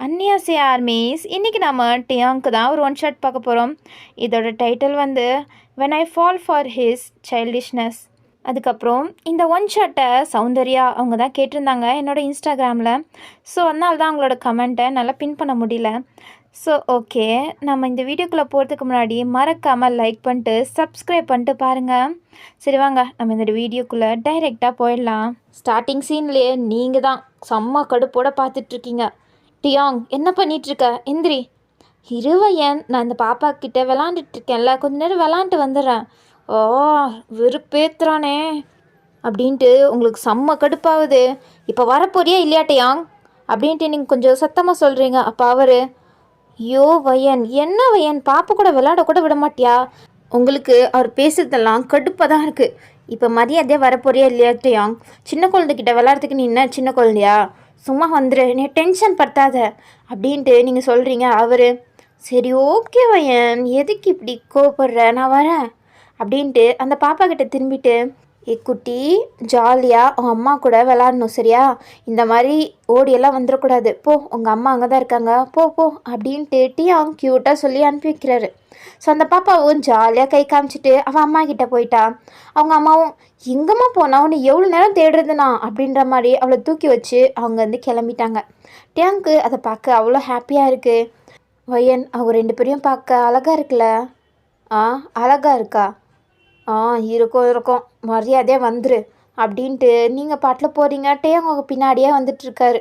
அன்னியாசி armies இன்றைக்கி நம்ம டியாங்க்கு தான் ஒரு ஒன் ஷாட் பார்க்க போகிறோம். இதோட டைட்டில் வந்து when I fall for his childishness. அதுக்கப்புறம் இந்த ஒன் ஷாட்டை சௌந்தர்யா அவங்க தான் கேட்டிருந்தாங்க என்னோடய இன்ஸ்டாகிராமில். ஸோ அதனால தான் அவங்களோட கமெண்ட்டை நல்லா பின் பண்ண முடியல. ஸோ ஓகே, நம்ம இந்த வீடியோக்குள்ளே போகிறதுக்கு முன்னாடி மறக்காமல் லைக் பண்ணிட்டு சப்ஸ்கிரைப் பண்ணிட்டு பாருங்கள். சரி வாங்க நம்ம இந்த வீடியோக்குள்ளே டைரெக்டாக போயிடலாம். ஸ்டார்டிங் சீன்லேயே நீங்கள் தான் செம்ம கடுப்போடு பார்த்துட்ருக்கீங்க. டியாங், என்ன பண்ணிகிட்ருக்க? எந்திரி. இருவையன், நான் இந்த பாப்பா கிட்டே விளாண்டுட்ருக்கேன்ல, கொஞ்ச நேரம் விளாண்டுட்டு வந்துடுறேன். ஓ, வெறுப்பேத்துறானே அப்படின்ட்டு உங்களுக்கு செம்ம கடுப்பாகுது. இப்போ வரப்போறியா இல்லையா டியாங் அப்படின்ட்டு நீங்கள் கொஞ்சம் சத்தமாக சொல்கிறீங்க. அப்போ அவர், ஐயோ வையன், என்ன வையன், பாப்பா கூட விளாட கூட விட மாட்டியா? உங்களுக்கு அவர் பேசுறதெல்லாம் கடுப்பாக தான் இருக்குது. இப்போ மரியாதையாக வரப்போறியா இல்லையா டியாங்? சின்ன குழந்தைகிட்ட விளாட்றதுக்கு நீ என்ன சின்ன குழந்தையா? சும்மா வந்துடு, நீ டென்ஷன் படுத்தாத அப்படின்ட்டு நீங்கள் சொல்கிறீங்க. அவர், சரி ஓகே வையன், எதுக்கு இப்படி கோவப்படுற, நான் வரேன் அப்படின்ட்டு அந்த பாப்பா கிட்ட திரும்பிட்டு, ஏ குட்டி, ஜாலியாக உங்கள் அம்மா கூட விளாடணும் சரியா? இந்த மாதிரி ஓடியெல்லாம் வந்துடக்கூடாது. போ, உங்கள் அம்மா அங்கே தான் இருக்காங்க, போ போ அப்படின்ட்டு டியாங் க்யூட்டாக சொல்லி அனுப்பி வைக்கிறாரு. ஸோ அந்த பாப்பாவும் ஜாலியாக கை காமிச்சிட்டு அவள் அம்மா கிட்டே போயிட்டா. அவங்க அம்மாவும், எங்கம்மா போனா, உன்னை எவ்வளோ நேரம் தேடுறதுனா அப்படின்ற மாதிரி அவளை தூக்கி வச்சு அவங்க வந்து கிளம்பிட்டாங்க. டியாங்க்கு அதை பார்க்க அவ்வளோ ஹாப்பியாக இருக்குது. வையன், அவங்க ரெண்டு பேரையும் பார்க்க அழகாக இருக்குல்ல? அழகாக இருக்கா? இருக்கும், மரியாதையாக வந்துரு அப்படின்ட்டு நீங்கள் பாட்டில் போகிறீங்க. டியாங் அவங்க பின்னாடியே வந்துட்டுருக்காரு.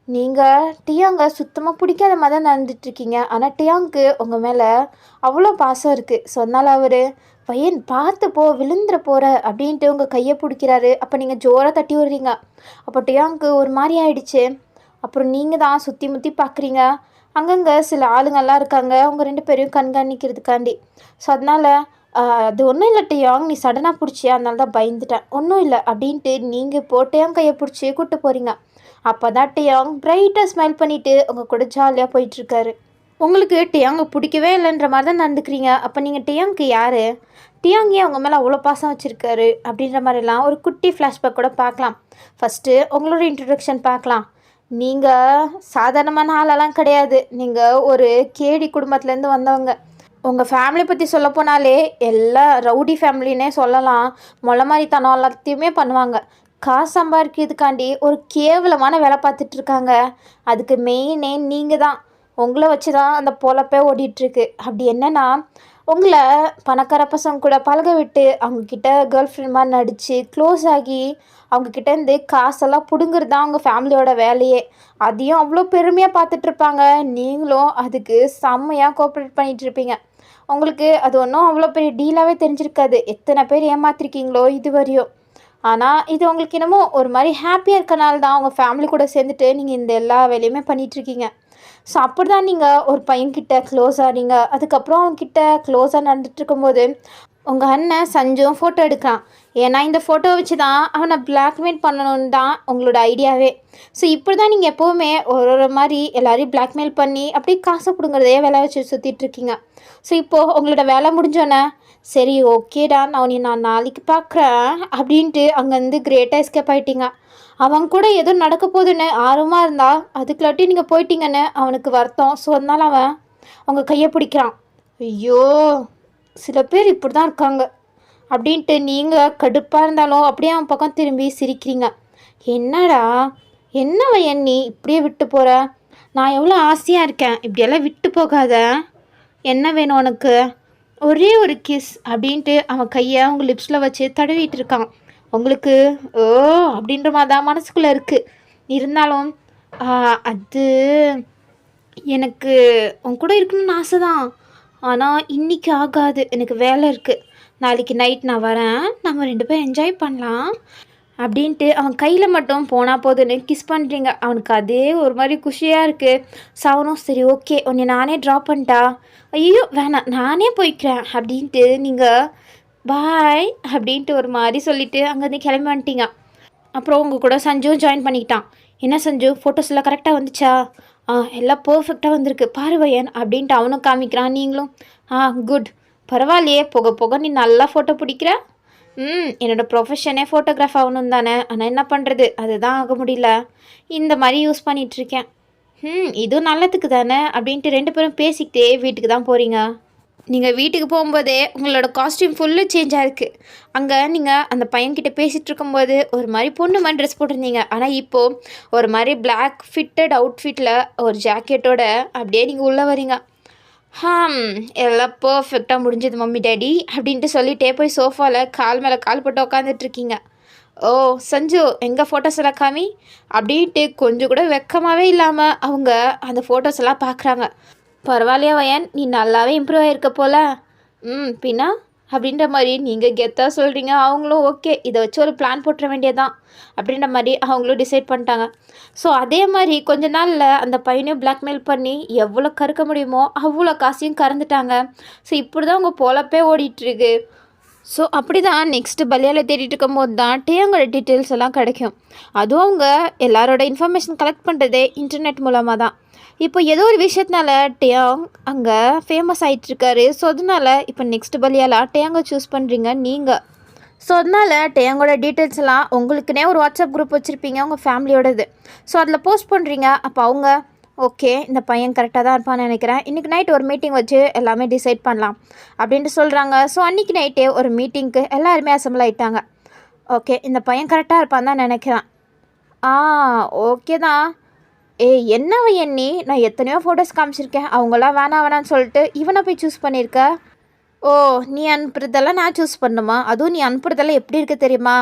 நீங்கள் டியாங்க சுத்தமாக பிடிக்காத மாதிரி தான் நடந்துட்டுருக்கீங்க. ஆனால் டியாங்க்கு உங்கள் மேலே அவ்வளோ பாசம் இருக்குது. ஸோ அதனால் அவர், பையன் பார்த்து போ, விழுந்துற போகிற அப்படின்ட்டு உங்கள் கையை பிடிக்கிறாரு. அப்போ நீங்கள் ஜோராக தட்டி விடுறீங்க. அப்போ டியாங்க்கு ஒரு மாதிரி ஆயிடுச்சு. அப்புறம் நீங்கள் தான் சுற்றி முற்றி பார்க்குறீங்க. அங்கங்கே சில ஆளுங்கள்லாம் இருக்காங்க அவங்க ரெண்டு பேரையும் கண்காணிக்கிறதுக்காண்டி. ஸோ அதனால் அது ஒன்றும் இல்லை டியாங், நீ சடனாக பிடிச்சியா, அதனால தான் பயந்துட்டேன், ஒன்றும் இல்லை அப்படின்ட்டு நீங்கள் இப்போ டியாங் கையை பிடிச்சி கூப்பிட்டு போகிறீங்க. அப்போ தான் டியாங் பிரைட்டாக ஸ்மைல் பண்ணிவிட்டு உங்கள் கூட ஜாலியாக போயிட்டுருக்காரு. உங்களுக்கு டியாங்க பிடிக்கவே இல்லைன்ற மாதிரி தான் நடந்துக்கிறீங்க. அப்போ நீங்கள் டியாங்க்கு யார்? டியாங் ஏன் அவங்க மேலே அவ்வளோ பாசம் வச்சுருக்காரு அப்படின்ற மாதிரிலாம் ஒரு குட்டி ஃப்ளாஷ்பேக் கூட பார்க்கலாம். ஃபஸ்ட்டு உங்களோட இன்ட்ரடக்ஷன் பார்க்கலாம். நீங்கள் சாதாரணமான ஆளெல்லாம் கிடையாது. நீங்கள் ஒரு கேடி குடும்பத்துலேருந்து வந்தவங்க. உங்கள் ஃபேமிலி பற்றி சொல்ல போனாலே எல்லா ரவுடி ஃபேமிலின்னே சொல்லலாம். மொளமாரித்தனம் எல்லாத்தையுமே பண்ணுவாங்க. காசு சம்பாதிக்கிறதுக்காண்டி ஒரு கேவலமான வேலை பார்த்துட்ருக்காங்க. அதுக்கு மெயினே நீங்கள் தான். உங்களை வச்சு தான் அந்த பொழப்பே ஓடிட்டுருக்கு. அப்படி என்னென்னா, உங்களை பணக்கார பசங்க கூட பழக விட்டு அவங்கக்கிட்ட கேர்ள் ஃப்ரெண்ட் மாதிரி நடித்து க்ளோஸ் ஆகி அவங்கக்கிட்டேருந்து காசெல்லாம் பிடுங்குறது தான் அவங்க ஃபேமிலியோட வேலையே. அதையும் அவ்வளோ பெருமையாக பார்த்துட்ருப்பாங்க. நீங்களும் அதுக்கு செம்மையாக கோஆப்ரேட் பண்ணிகிட்ருப்பீங்க. உங்களுக்கு அது ஒன்றும் அவ்வளோ பெரிய டீலாகவே தெரிஞ்சிருக்காது. எத்தனை பேர் ஏமாத்திருக்கீங்களோ இது வரையும். ஆனால் இது உங்களுக்கு என்னமோ ஒரு மாதிரி ஹாப்பியாக இருக்கனால தான் உங்கள் ஃபேமிலி கூட சேர்ந்துட்டு நீங்கள் இந்த எல்லா வேலையுமே பண்ணிகிட்ருக்கீங்க. ஸோ அப்படி தான் நீங்கள் ஒரு பையன்கிட்ட க்ளோஸ் ஆகிறீங்க. அதுக்கப்புறம் அவங்கக்கிட்ட க்ளோஸாக நடந்துட்டு இருக்கும்போது உங்கள் அண்ணன் சஞ்சும் ஃபோட்டோ எடுக்கிறான். ஏன்னா இந்த ஃபோட்டோவை வச்சு தான் அவனை பிளாக்மெயில் பண்ணணுன்னு தான் உங்களோட ஐடியாவே. ஸோ இப்படி தான் நீங்கள் எப்போவுமே ஒரு மாதிரி எல்லோரையும் பிளாக்மெயில் பண்ணி அப்படியே காசை பிடுங்குறதையே வேலை வச்சு சுற்றிட்டுருக்கீங்க. ஸோ இப்போது உங்களோட வேலை முடிஞ்சோன்னே, சரி ஓகேடா, நான் நாளைக்கு பார்க்குறேன் அப்படின்ட்டு அங்கேருந்து கிரேட்டாக எஸ்கேப் ஆகிட்டீங்க. அவன் கூட ஏதோ நடக்க போகுதுன்னு ஆர்வமாக இருந்தால் அதுக்குள்ளாட்டி நீங்கள் போயிட்டீங்கன்னு அவனுக்கு வருத்தம். ஸோ அதனால் அவன் அவங்க கையை பிடிக்கிறான். ஐயோ, சில பேர் இப்படி தான் இருக்காங்க அப்படின்ட்டு நீங்கள் கடுப்பாக இருந்தாலும் அப்படியே அவன் பக்கம் திரும்பி சிரிக்கிறீங்க. என்னடா, என்ன வையன் நீ இப்படியே விட்டு போகிற? நான் எவ்வளோ ஆசையாக இருக்கேன், இப்படியெல்லாம் விட்டு போகாத. என்ன வேணும் உனக்கு? ஒரே ஒரு கிஸ் அப்படின்ட்டு அவன் கையை அவங்க லிப்ஸில் வச்சு தடவிட்டு இருக்கான். உங்களுக்கு ஓ அப்படின்ற மாதிரி தான் மனசுக்குள்ளே இருக்குது. இருந்தாலும் அது எனக்கு உன் கூட இருக்கணும்னு ஆசை தான். ஆனால் இன்றைக்கி ஆகாது, எனக்கு வேலை இருக்குது. நாளைக்கு நைட் நான் வரேன், நம்ம ரெண்டு பேரும் என்ஜாய் பண்ணலாம் அப்படின்ட்டு அவன் கையில் மட்டும் போனால் போதுன்னு கிஸ் பண்ணுறீங்க. அவனுக்கு அதே ஒரு மாதிரி குஷியாக இருக்குது. சவனும், சரி ஓகே, உன்னை நானே ட்ராப் பண்ணிட்டா. ஐயோ வேணாம், நானே போய்க்கிறேன் அப்படின்ட்டு நீங்கள் பாய் அப்படின்ட்டு ஒரு மாதிரி சொல்லிவிட்டு அங்கேருந்து கிளம்பி வந்துட்டீங்க. அப்புறம் உங்கள் கூட சஞ்சுவும் ஜாயின் பண்ணிக்கிட்டான். என்ன சஞ்சு, ஃபோட்டோஸ் எல்லாம் கரெக்டாக வந்துச்சா? எல்லாம் பர்ஃபெக்டாக வந்திருக்கு பாருவையன் அப்படின்ட்டு அவனும் காமிக்கிறான். நீங்களும் குட், பரவாயில்லையே, போக போக நீ நல்லா ஃபோட்டோ பிடிக்கிற. என்னோடய ப்ரொஃபஷனே ஃபோட்டோகிராஃப் ஆகணும் தானே, ஆனால் என்ன பண்ணுறது, அதுதான் ஆக முடியல. இந்த மாதிரி யூஸ் பண்ணிகிட்ருக்கேன். இதுவும் நல்லதுக்கு தானே அப்படின்ட்டு 2 பேரும் பேசிக்கிட்டே வீட்டுக்கு தான் போகிறீங்க. நீங்கள் வீட்டுக்கு போகும்போதே உங்களோட காஸ்டியூம் ஃபுல்லு சேஞ்ச் ஆகிருக்கு. அங்கே நீங்கள் அந்த பையன்கிட்ட பேசிகிட்டு இருக்கும்போது ஒரு மாதிரி பொண்ணு மாதிரி ட்ரெஸ் போட்டிருந்தீங்க. ஆனால் இப்போது ஒரு மாதிரி பிளாக் ஃபிட்டட் அவுட்ஃபிட்டில் ஒரு ஜாக்கெட்டோட அப்படியே நீங்கள் உள்ளே வரீங்க. ஹம் எல்லாம் பர்ஃபெக்டாக முடிஞ்சது மம்மி டேடி அப்படின்ட்டு சொல்லிட்டே போய் சோஃபாவில் கால் மேலே கால் போட்டு உட்காந்துட்ருக்கீங்க. ஓ சஞ்சு எங்கள் ஃபோட்டோஸ் எல்லாம் காமி அப்படின்ட்டு கொஞ்சம் கூட வெக்கமாகவே இல்லாமல் அவங்க அந்த ஃபோட்டோஸ் எல்லாம் பார்க்குறாங்க. பரவாயில்லையா வயன், நீ நல்லாவே இம்ப்ரூவ் ஆகிருக்க போல. பின்னா அப்படின்ற மாதிரி நீங்கள் கெத்தாக சொல்கிறீங்க. அவங்களும் ஓகே இதை வச்சு ஒரு பிளான் போட்டுற வேண்டியதான் அப்படின்ற மாதிரி அவங்களும் டிசைட் பண்ணிட்டாங்க. ஸோ அதே மாதிரி கொஞ்ச நாளில் அந்த பையனையும் பிளாக்மெயில் பண்ணி எவ்வளோ கறக்க முடியுமோ அவ்வளோ காசையும் கறந்துட்டாங்க. ஸோ இப்படி தான் உங்கள் பொழப்பே ஓடிட்டுருக்கு. ஸோ அப்படி தான் நெக்ஸ்ட்டு பலியால் தேடிட்டு இருக்கும்போது தான் டேயோங்கோட டீட்டெயில்ஸ் எல்லாம் கிடைக்கும். அதுவும் அவங்க எல்லாரோட இன்ஃபர்மேஷன் கலெக்ட் பண்ணுறதே இன்டர்நெட் மூலமாக தான். இப்போ ஏதோ ஒரு விஷயத்தினால டேயோங் அங்கே ஃபேமஸ் ஆகிட்டுருக்காரு. ஸோ அதனால் இப்போ நெக்ஸ்ட் பலியால் டேயோங்கை சூஸ் பண்ணுறீங்க நீங்கள். ஸோ அதனால் டேயோங்கோட டீட்டெயில்ஸ் எல்லாம் உங்களுக்குனே ஒரு வாட்ஸ்அப் குரூப் வச்சுருப்பீங்க உங்கள் ஃபேமிலியோடது. ஸோ அதில் போஸ்ட் பண்ணுறீங்க. அப்போ அவங்க ஓகே இந்த பையன் கரெக்டாக தான் இருப்பான்னு நினைக்கிறேன், இன்றைக்கி நைட் ஒரு மீட்டிங் வச்சு எல்லாமே டிசைட் பண்ணலாம் அப்படின்ட்டு சொல்கிறாங்க. ஸோ அன்றைக்கி நைட்டே ஒரு மீட்டிங்க்கு எல்லாருமே அசம்பிள் ஆகிட்டாங்க. ஓகே இந்த பையன் கரெக்டாக இருப்பான் தான் நினைக்கிறேன். ஓகே தான். என்னவ எண்ணி நான் எத்தனையோ ஃபோட்டோஸ் காமிச்சிருக்கேன், அவங்களாம் வேணான்னு சொல்லிட்டு இவனை போய் சூஸ் பண்ணியிருக்க. ஓ நீ அனுப்புறதெல்லாம் நான் சூஸ் பண்ணுமா? அதுவும் நீ அனுப்புறதெல்லாம் எப்படி இருக்குது தெரியுமா?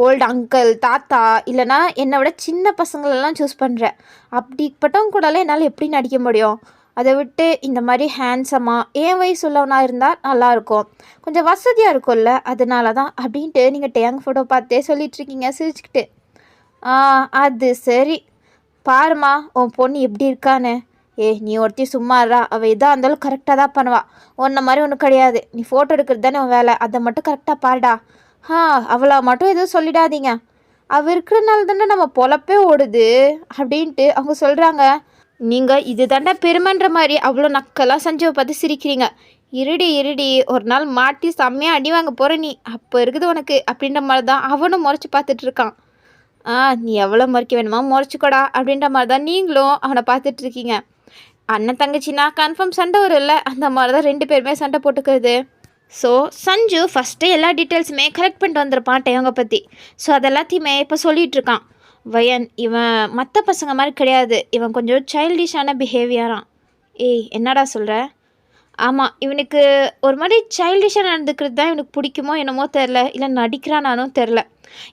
ஓல்டு அங்கிள் தாத்தா இல்லைனா என்னை விட சின்ன பசங்களெல்லாம் சூஸ் பண்ணுறேன். அப்படிப்பட்டவங்க கூடலாம் என்னால் எப்படி நடிக்க முடியும்? அதை விட்டு இந்த மாதிரி ஹேண்ட்ஸமாக என் வயசு உள்ளவனா இருந்தால் நல்லாயிருக்கும், கொஞ்சம் வசதியாக இருக்கும்ல, அதனால தான் அப்படின்ட்டு நீங்கள் டேங் ஃபோட்டோ பார்த்தே சொல்லிகிட்ருக்கீங்க சிரிச்சுக்கிட்டு. அது சரி, பாருமா உன் பொண்ணு எப்படி இருக்கான்னு. நீ ஒருத்தி சும்மாறா, அவள் எதாக இருந்தாலும் கரெக்டாக தான் பண்ணுவாள், உன்ன மாதிரி ஒன்றும் கிடையாது. நீ ஃபோட்டோ எடுக்கிறது தானே உன் வேலை, அதை மட்டும் கரெக்டாக பாருடா. அவளை மட்டும் எதுவும் சொல்லிடாதீங்க, அவள் இருக்கிறனால தானே நம்ம பொழப்பே ஓடுது அப்படின்ட்டு அவங்க சொல்கிறாங்க. நீங்கள் இது தாண்டா பெருமைன்ற மாதிரி அவ்வளோ நக்கெல்லாம் சஞ்சீவை பார்த்து சிரிக்கிறீங்க. இருடி ஒரு நாள் மாட்டி செம்மையாக அடி வாங்க போகிற நீ, அப்போ இருக்குது உனக்கு அப்படின்ற மாதிரி தான் அவனும் முறைச்சி பார்த்துட்டு இருக்கான். நீ எவ்வளோ முறைக்க வேணுமா முறைச்சிக்கோடா அப்படின்ற மாதிரி தான் நீங்களும் அவனை பார்த்துட்ருக்கீங்க. அண்ணன் தங்கச்சின்னா கன்ஃபார்ம் சண்டை வரும்ல, அந்த மாதிரி தான் 2 பேருமே சண்டை போட்டுக்கிறது. ஸோ சஞ்சு ஃபஸ்ட்டு எல்லா டீட்டெயில்ஸுமே கலெக்ட் பண்ணிட்டு வந்திருப்பான் டேயோங்கை பற்றி. ஸோ அதெல்லாத்தையுமே இப்போ சொல்லிகிட்ருக்கான். வயன் இவன் மற்ற பசங்க மாதிரி கிடையாது, இவன் கொஞ்சம் சைல்டிஷான பிஹேவியரான். என்னடா சொல்கிற? ஆமாம், இவனுக்கு ஒரு மாதிரி சைல்டிஷாக நடந்துக்கிறது தான் இவனுக்கு பிடிக்குமோ என்னமோ தெரில, இல்லை நடிக்கிறானானும் தெரில.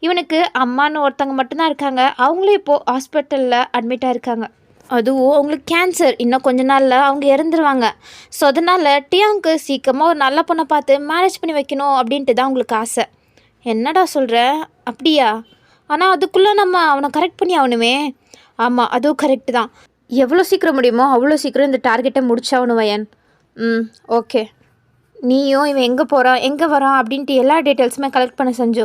இவனுக்கு அம்மானு ஒருத்தவங்க மட்டும்தான் இருக்காங்க, அவங்களும் இப்போது ஹாஸ்பிட்டலில் அட்மிட்டாக இருக்காங்க. அதுவும் அவங்களுக்கு கேன்சர், இன்னும் கொஞ்ச நாளில் அவங்க இறந்துருவாங்க. ஸோ அதனால் டேயோங்க்கு சீக்கிரமாக ஒரு நல்ல பொண்ணை பார்த்து மேரேஜ் பண்ணி வைக்கணும் அப்படின்ட்டு தான் அவங்களுக்கு ஆசை. என்னடா சொல்கிற? அப்படியா? ஆனால் அதுக்குள்ளே நம்ம அவனை கரெக்ட் பண்ணி ஆகணுமே. ஆமாம் அதுவும் கரெக்டு தான், எவ்வளோ சீக்கிரம் முடியுமோ அவ்வளோ சீக்கிரம் இந்த டார்கெட்டை முடிச்சாகணும் வயன். ஓகே, நீயும் இவன் எங்கே போகிறான் எங்கே வரான் அப்படின்ட்டு எல்லா டீட்டெயில்ஸுமே கலெக்ட் பண்ண செஞ்சு.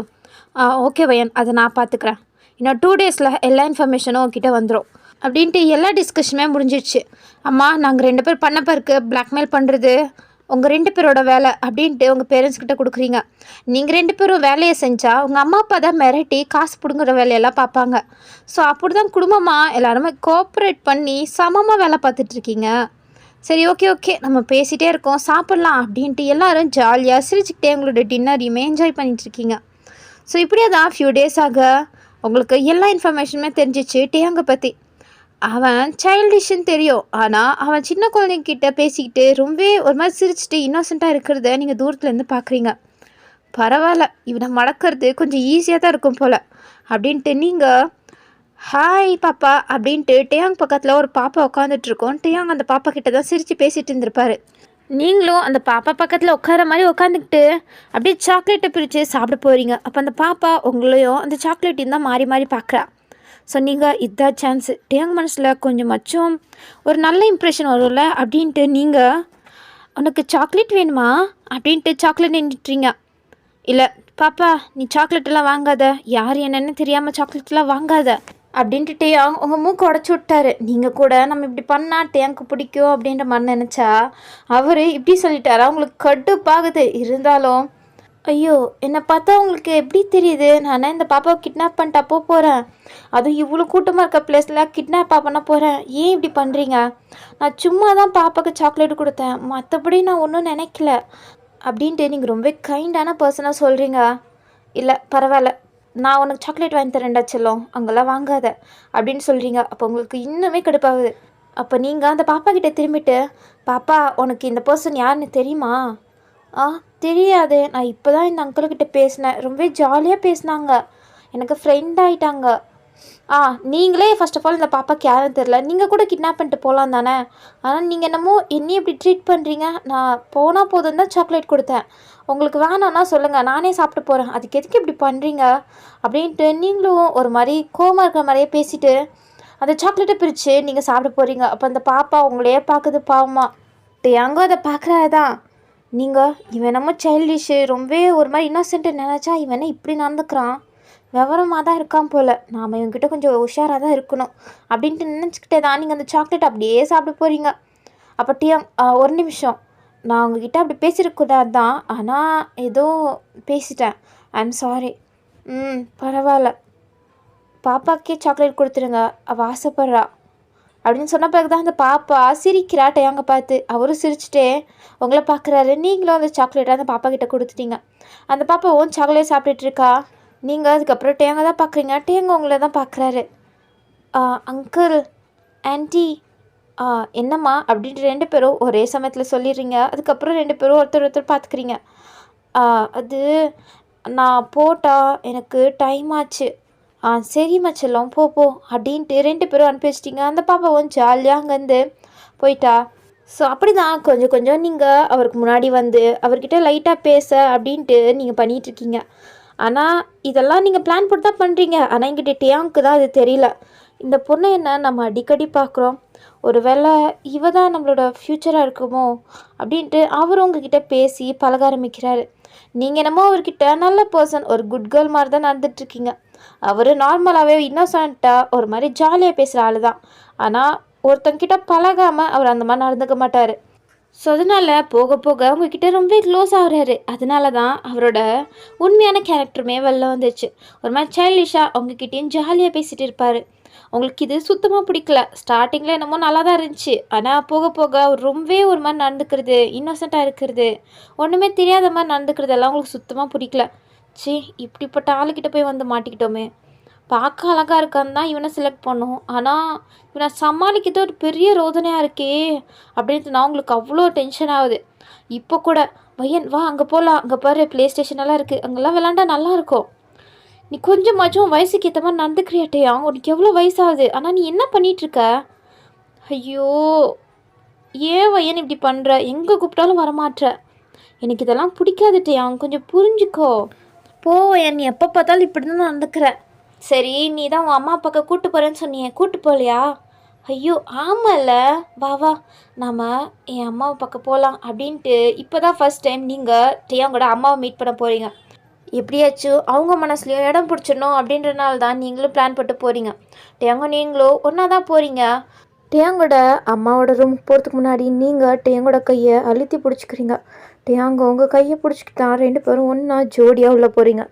ஓகே வயன், அதை நான் பார்த்துக்கிறேன். இன்னும் 2 டேஸில் எல்லா இன்ஃபர்மேஷனும் உங்ககிட்ட வந்துடும் அப்படின்ட்டு எல்லா டிஸ்கஷனுமே முடிஞ்சிடுச்சு. அம்மா நாங்கள் 2 பேர் பண்ண பிறகு பிளாக்மெயில் பண்ணுறது உங்கள் 2 பேரோட வேலை அப்படின்ட்டு உங்கள் பேரண்ட்ஸ்கிட்ட கொடுக்குறீங்க. நீங்கள் 2 பேரும் வேலையை செஞ்சால் உங்கள் அம்மா அப்பா தான் மிரட்டி காசு பிடுங்குற வேலையெல்லாம் பார்ப்பாங்க. ஸோ அப்படி தான் குடும்பமாக எல்லாருமே கோஆப்ரேட் பண்ணி சமமாக வேலை பார்த்துட்ருக்கீங்க. சரி ஓகே நம்ம பேசிகிட்டே இருக்கோம், சாப்பிட்லாம் அப்படின்ட்டு எல்லோரும் ஜாலியாக சிரிச்சுக்கிட்டே உங்களோட டின்னரையுமே என்ஜாய் பண்ணிகிட்ருக்கீங்க. ஸோ இப்படியே தான் ஃபியூ டேஸ் ஆக உங்களுக்கு எல்லா இன்ஃபர்மேஷனுமே தெரிஞ்சிச்சு டேயோங்கை பற்றி. அவன் சைல்டிஷ்ன்னு தெரியும், ஆனால் அவன் சின்ன குழந்தைங்கிட்ட பேசிக்கிட்டு ரொம்பவே ஒரு மாதிரி சிரிச்சுட்டு இன்னோசென்ட்டாக இருக்கிறத நீங்கள் தூரத்துலேருந்து பார்க்குறீங்க. பரவாயில்ல, இவனை மடக்கிறது கொஞ்சம் ஈஸியாக தான் இருக்கும் போல் அப்படின்ட்டு நீங்கள் ஹாய் பாப்பா அப்படின்ட்டு டேயோங் பக்கத்தில் ஒரு பாப்பா உட்காந்துட்ருக்கோம். டேயோங் அந்த பாப்பா கிட்ட தான் சிரித்து பேசிகிட்டு இருந்திருப்பாரு. நீங்களும் அந்த பாப்பா பக்கத்தில் உட்கார மாதிரி உட்காந்துக்கிட்டு அப்படியே சாக்லேட்டை பிரித்து சாப்பிட போகிறீங்க. அப்போ அந்த பாப்பா உங்களையும் அந்த சாக்லேட்டையும் தான் மாறி மாறி பார்க்குறா. ஸோ நீங்கள் இதான் சான்ஸு. டேயோங் மனசில் கொஞ்சம் மச்சும் ஒரு நல்ல இம்ப்ரெஷன் வரும்ல அப்படின்ட்டு நீங்கள் உனக்கு சாக்லேட் வேணுமா அப்படின்ட்டு சாக்லேட் நின்றுட்டுறீங்க. இல்லை பாப்பா நீ சாக்லேட்டெல்லாம் வாங்காத, யார் என்னென்னு தெரியாமல் சாக்லேட்டெலாம் வாங்காத அப்படின்ட்டு டேயோங் உங்கள் மூக்கு உடச்சி விட்டாரு. நீங்கள் கூட நம்ம இப்படி பண்ணால் டேயோங்க்கு பிடிக்கும் அப்படின்ற மாதிரி நினச்சா அவர் இப்படி சொல்லிட்டாரா? உங்களுக்கு கடுப்பாகுது. இருந்தாலும் ஐயோ! என்ன பார்த்தா உங்களுக்கு எப்படி தெரியுது? நானே இந்த பாப்பாவ கிட்னாப் பண்ணிட்டா போறேன். அதுவும் இவ்வளோ கூட்டமா இருக்க பிளேஸ்ல கிட்னாப்பா பண்ண போறேன். ஏன் இப்படி பண்றீங்க? நான் சும்மா தான் பாப்பாக்கு சாக்லேட் குடுத்தேன். மத்தபடி நான் ஒண்ணும் நெனைக்கல. அப்படின்ட்டு நீங்க ரொம்ப கைண்டான பெர்சனா சொல்றீங்க. இல்ல பரவால்ல. நான் உனக்கு சாக்லேட் வாங்கி தரேன்டா செல்லம். அங்கலாம் வாங்காத. அப்படின்னு சொல்றீங்க. அப்போ உங்களுக்கு இன்னுமே கடுப்பாகுது. அப்போ நீங்க அந்த பாப்பா கிட்ட திரும்பிட்டு, பாப்பா உனக்கு இந்த பெர்சன் யாருன்னு தெரியுமா? ஆ தெரியாதே. நான் இப்போ தான் இந்த அங்கிள்கிட்ட பேசினேன். ரொம்பவே ஜாலியாக பேசினாங்க. எனக்கு ஃப்ரெண்ட் ஆயிட்டாங்க. நீங்களே ஃபர்ஸ்ட் ஆஃப் ஆல் இந்த பாப்பாக்கு யாருன்னு தெரில. நீங்கள் கூட கிட்னாப் பண்ணிட்டு போகலாம் தானே. ஆனால் நீங்கள் என்னமோ என்னையும் இப்படி ட்ரீட் பண்ணுறீங்க. நான் போனால் போதும் தான் சாக்லேட் கொடுத்தேன். உங்களுக்கு வேணான்னா சொல்லுங்கள், நானே சாப்பிட்டு போகிறேன். அதுக்கு எதுக்கு இப்படி பண்ணுறீங்க அப்படின்ட்டு நீங்களும் ஒரு மாதிரி கோவமா இருக்கிற மாதிரியே பேசிட்டு அந்த சாக்லேட்டை பிரித்து நீங்கள் சாப்பிட போகிறீங்க. அப்போ அந்த பாப்பா உங்களையே பார்க்குது பாவமா. எங்கோ அதை பார்க்குறாரு தான். நீங்கள் இவன் என்னமோ சைல்டிஷு ரொம்பவே ஒரு மாதிரி இன்னோசென்ட்டு நினச்சா இவனை இப்படி நடந்துக்கிறான். விவரமாக தான் இருக்கான் போல். நாம் இவன்கிட்ட கொஞ்சம் உஷாராக தான் இருக்கணும் அப்படின்ட்டு நினச்சிக்கிட்டே தான் நீங்கள் அந்த சாக்லேட் அப்படியே சாப்பிட போகிறீங்க. அப்போ ஒரு நிமிஷம். நான் உங்ககிட்ட அப்படி பேசியிருக்கூடாது தான். ஆனால் ஏதோ பேசிட்டேன். I'm sorry. பரவாயில்ல. பாப்பாக்கே சாக்லேட் கொடுத்துருங்க. அவள் ஆசைப்பட்றா அப்படின்னு சொன்ன பிறகு தான் அந்த பாப்பா சிரிக்கிறா டேங்க பார்த்து. அவரும் சிரிச்சுட்டே உங்களை பார்க்குறாரு. நீங்களும் அந்த சாக்லேட்டை அந்த பாப்பா கிட்ட கொடுத்துட்டீங்க. அந்த பாப்பா சாக்லேட் சாப்பிட்டுட்டு இருக்கா. நீங்கள் அதுக்கப்புறம் டேங்க தான் பார்க்குறீங்க. டேங்க உங்களை தான் பார்க்குறாரு. அங்கிள், ஆன்ட்டி, என்னம்மா அப்படின்ட்டு 2 பேரும் ஒரே சமயத்தில் சொல்லிடுறீங்க. அதுக்கப்புறம் 2 பேரும் ஒருத்தர் பார்த்துக்கிறீங்க. அது நான் போட்டா எனக்கு டைம் ஆச்சு. சரிம்மா செல்லம் போ அப்படின்ட்டு 2 பேரும் அனுப்பி வச்சிட்டிங்க. அந்த பாப்பாவும் ஜாலியாக அங்கேருந்து போயிட்டா. ஸோ அப்படி தான் கொஞ்சம் கொஞ்சம் நீங்கள் அவருக்கு முன்னாடி வந்து அவர்கிட்ட லைட்டாக பேச அப்படின்ட்டு நீங்கள் பண்ணிகிட்ருக்கீங்க. ஆனால் இதெல்லாம் நீங்கள் பிளான் போட்டு தான் பண்ணுறீங்க. ஆனால் எங்கிட்ட டேயாங்க்கு தான் அது தெரியல. இந்த பொண்ணை என்ன நம்ம அடிக்கடி பார்க்குறோம். ஒரு வேளை இவ தான் நம்மளோட ஃப்யூச்சராக இருக்குமோ அப்படின்ட்டு அவர் உங்ககிட்ட பேசி பழக ஆரம்பிக்கிறாரு. நீங்கள் என்னமோ அவர்கிட்ட நல்ல பர்சன், ஒரு குட் கேர்ள் மாதிரி தான் நடந்துட்டுருக்கீங்க. அவர் நார்மலாகவே இன்னோசன்ட்டாக ஒரு மாதிரி ஜாலியாக பேசுகிற ஆள் தான். ஆனால் ஒருத்தங்கிட்ட பழகாமல் அவர் அந்த மாதிரி நடந்துக்க மாட்டார். ஸோ அதனால் போக போக உங்ககிட்ட ரொம்ப க்ளோஸ் ஆகுறாரு. அதனால தான் அவரோட உண்மையான கேரக்டருமே வெளில வந்துச்சு. ஒரு மாதிரி சைல்டிஷாக அவங்கக்கிட்டேயும் ஜாலியாக பேசிகிட்டு இருப்பார். உங்களுக்கு இது சுத்தமாக பிடிக்கல. ஸ்டார்டிங்கில் என்னமோ நல்லா தான் இருந்துச்சு. ஆனால் போக போக அவர் ரொம்பவே ஒரு மாதிரி நடந்துக்கிறது, இன்னோசென்ட்டாக இருக்கிறது, ஒன்றுமே தெரியாத மாதிரி நடந்துக்கிறதெல்லாம் உங்களுக்கு சுத்தமாக பிடிக்கல. இப்படிப்பட்ட ஆளுக்கிட்ட போய் வந்து மாட்டிக்கிட்டோமே. பார்க்க அழகாக இருக்கான்னு தான் இவனை செலக்ட் பண்ணோம். ஆனால் இவனை சமாளிக்கிறது ஒரு பெரிய ரோதனையாக இருக்கே அப்படின்ட்டு நான் உங்களுக்கு அவ்வளோ டென்ஷன் ஆகுது. இப்போ கூட பையன் வா அங்கே போகலாம், அங்கே பாரு ப்ளே ஸ்டேஷன் எல்லாம் இருக்குது, அங்கெல்லாம் விளாண்டா நல்லாயிருக்கும். நீ கொஞ்சமாச்சும் வயசுக்கு ஏற்ற மாதிரி நடந்துக்கிறியாட்டையா? உனக்கு எவ்வளோ வயசாகுது, ஆனால் நீ என்ன பண்ணிகிட்ருக்க? ஐயோ ஏன் வயன் இப்படி பண்ணுற? எங்கே கூப்பிட்டாலும் வரமாட்ற. எனக்கு இதெல்லாம் பிடிக்காதுட்டையா, கொஞ்சம் புரிஞ்சுக்கோ. வயன், நீ எப்போ பார்த்தாலும் இப்படி தான் நடந்துக்கிற. சரி நீ தான் உன் அம்மா அப்பாவுக்கு கூப்பிட்டு போகிறேன்னு சொன்னியே, கூப்பிட்டு போகலையா? ஐயோ ஆமாம்ல, வா வா நாம் என் அம்மாவை பார்க்க போகலாம் அப்படின்ட்டு இப்போ தான் ஃபஸ்ட் டைம் நீங்கள் டேயாங்கூட அம்மாவை மீட் பண்ண போகிறீங்க. எப்படியாச்சும் அவங்க மனசுலையும் இடம் பிடிச்சிடணும் அப்படின்றனால தான் நீங்களும் பிளான் போட்டு போகிறீங்க. டேயாங்க நீங்களும் ஒன்றா தான் போகிறீங்க. டேயாங்கோட அம்மாவோட ரூமுக்கு போகிறதுக்கு முன்னாடி நீங்கள் டேயாங்கோட கையை அழுத்தி பிடிச்சிக்கிறீங்க. டேயாங்க உங்கள் கையை பிடிச்சிக்கிட்டா 2 பேரும் ஒன்றா ஜோடியாக உள்ளே போகிறீங்க.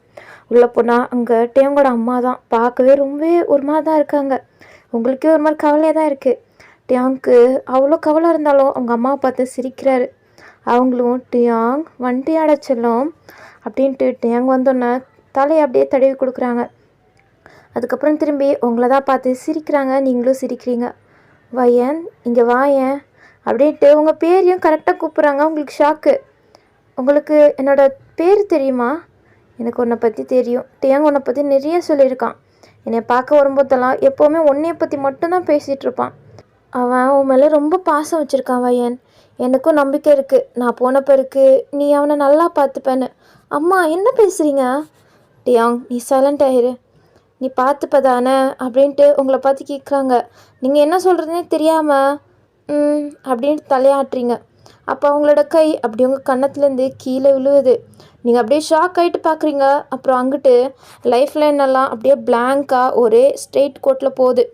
உள்ளே போனால் அங்கே டேயாங்கோட அம்மா தான் பார்க்கவே ரொம்பவே ஒரு மாதிரி தான் இருக்காங்க. உங்களுக்கே ஒரு மாதிரி கவலையாக தான் இருக்குது. டேயாங்க்கு அவ்வளோ கவலை இருந்தாலும் அவங்க அம்மாவை பார்த்து சிரிக்கிறாரு. அவங்களும் டேயாங் வந்துட்டியாட செல்லம் அப்படின்ட்டு டேயாங் வந்தோன்னே தலையை அப்படியே தடவி கொடுக்குறாங்க. அதுக்கப்புறம் திரும்பி உங்களை தான் பார்த்து சிரிக்கிறாங்க. நீங்களும் சிரிக்கிறீங்க. வயன் இங்கே வாயன் அப்படின்ட்டு உங்கள் பேரையும் கரெக்டாக கூப்பிட்றாங்க. உங்களுக்கு ஷாக்கு. உங்களுக்கு என்னோடய பேர் தெரியுமா? எனக்கு உன்னை பற்றி தெரியும். டேயாங் உன்னை பற்றி நிறைய சொல்லியிருக்கான். என்னை பார்க்க வரும்போதெல்லாம் எப்போவுமே உன்னையை பற்றி மட்டும்தான் பேசிகிட்டு இருப்பான். அவன் உன் மேலே ரொம்ப பாசம் வச்சுருக்கான் வயன். எனக்கும் நம்பிக்கை இருக்குது. நான் போன பிறகு நீ அவனை நல்லா பார்த்துப்பேன்னு. அம்மா என்ன பேசுகிறீங்க? டேயாங் நீ சைலண்ட் ஆயிரு. நீ பார்த்துப்பதானே அப்படின்ட்டு உங்களை பார்த்து கேட்குறாங்க. நீங்கள் என்ன சொல்கிறதுனே தெரியாமல் அப்படின்ட்டு தலையாட்டுறீங்க. அப்போ அவங்களோட கை அப்படி உங்கள் கன்னத்துலேருந்து கீழே விழுவுது. நீங்கள் அப்படியே ஷாக் ஆகிட்டு பார்க்குறீங்க. அப்புறம் அங்கிட்டு லைஃப் லைன் எல்லாம் அப்படியே பிளாங்காக ஒரே ஸ்ட்ரெயிட் கோட்டில் போகுது.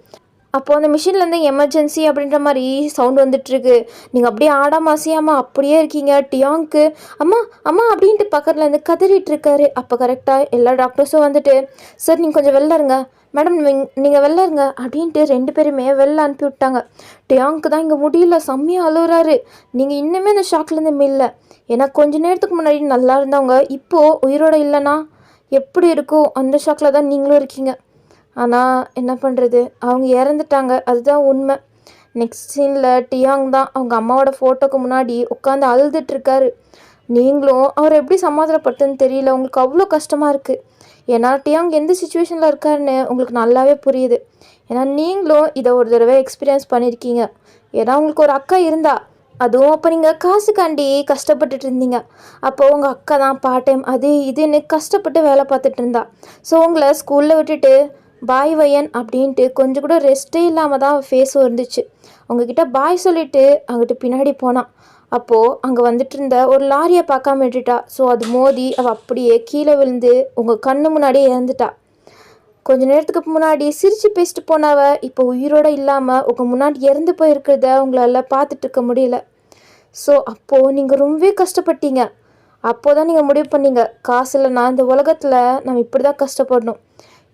அப்போது அந்த மிஷின்லேருந்து எமர்ஜென்சி அப்படின்ற மாதிரி சவுண்ட் வந்துட்டுருக்கு. நீங்கள் அப்படியே ஆடாம அசையாமல் அப்படியே இருக்கீங்க. டியாங்க்கு அம்மா அம்மா அப்படின்ட்டு பக்கத்தில் இருந்து கதறிட்டு இருக்காரு. அப்போ கரெக்டாக எல்லா டாக்டர்ஸும் வந்துட்டு, சார் நீங்கள் கொஞ்சம் வெளில இருங்க, மேடம் நீங்கள் வெளில இருங்க அப்படின்ட்டு 2 பேருமே வெளில அனுப்பி விட்டாங்க. டியாங்க்கு தான் இங்கே முடியல, செம்மையாக அழுகுறாரு. நீங்கள் இன்னுமே அந்த ஷாக்லேருந்து மீளல. ஏன்னா கொஞ்ச நேரத்துக்கு முன்னாடி நல்லா இருந்தவங்க இப்போது உயிரோட இல்லைன்னா எப்படி இருக்கும், அந்த ஷாக்கில் தான் நீங்களும் இருக்கீங்க. ஆனால் என்ன பண்ணுறது, அவங்க இறந்துட்டாங்க, அதுதான் உண்மை. நெக்ஸ்ட் சீனில் டியாங் தான் அவங்க அம்மாவோட ஃபோட்டோக்கு முன்னாடி உட்காந்து அழுதுட்ருக்காரு. நீங்களும் அவரை எப்படி சமாதானப்படுத்துன்னு தெரியல, உங்களுக்கு அவ்வளோ கஷ்டமாக இருக்குது. ஏன்னா டியாங் எந்த சுச்சுவேஷனில் இருக்காருன்னு உங்களுக்கு நல்லாவே புரியுது. ஏன்னா நீங்களும் இதை ஒரு தடவை எக்ஸ்பீரியன்ஸ் பண்ணியிருக்கீங்க. ஏன்னா உங்களுக்கு ஒரு அக்கா இருந்தா, அதுவும் அப்போ நீங்கள் காசுக்காண்டி கஷ்டப்பட்டுட்டு இருந்தீங்க. அப்போது உங்கள் அக்கா தான் பார்ட் டைம் அது இதுன்னு கஷ்டப்பட்டு வேலை பார்த்துட்டு இருந்தா. ஸோ உங்களை ஸ்கூலில் விட்டுட்டு பாய் வையன் அப்படின்ட்டு கொஞ்சம் கூட ரெஸ்ட்டே இல்லாமல் தான் ஃபேஸும் இருந்துச்சு. உங்ககிட்ட பாய் சொல்லிவிட்டு அங்கிட்டு பின்னாடி போனான். அப்போது அங்கே வந்துட்டு இருந்த ஒரு லாரியை பார்க்காம விட்டுட்டா. ஸோ அது மோதி அவள் அப்படியே கீழே விழுந்து உங்கள் கண்ணு முன்னாடியே இறந்துட்டா. கொஞ்ச நேரத்துக்கு முன்னாடி சிரித்து பேசிட்டு போனவ இப்போ உயிரோடு இல்லாமல் உங்கள் முன்னாடி இறந்து போயிருக்கிறத உங்களால் பார்த்துட்டு இருக்க முடியல. ஸோ அப்போது நீங்கள் ரொம்பவே கஷ்டப்பட்டீங்க. அப்போது தான் நீங்கள் முடிவு பண்ணீங்க, காசு இல்லைன்னா இந்த உலகத்தில் நம்ம இப்படி தான் கஷ்டப்படணும்,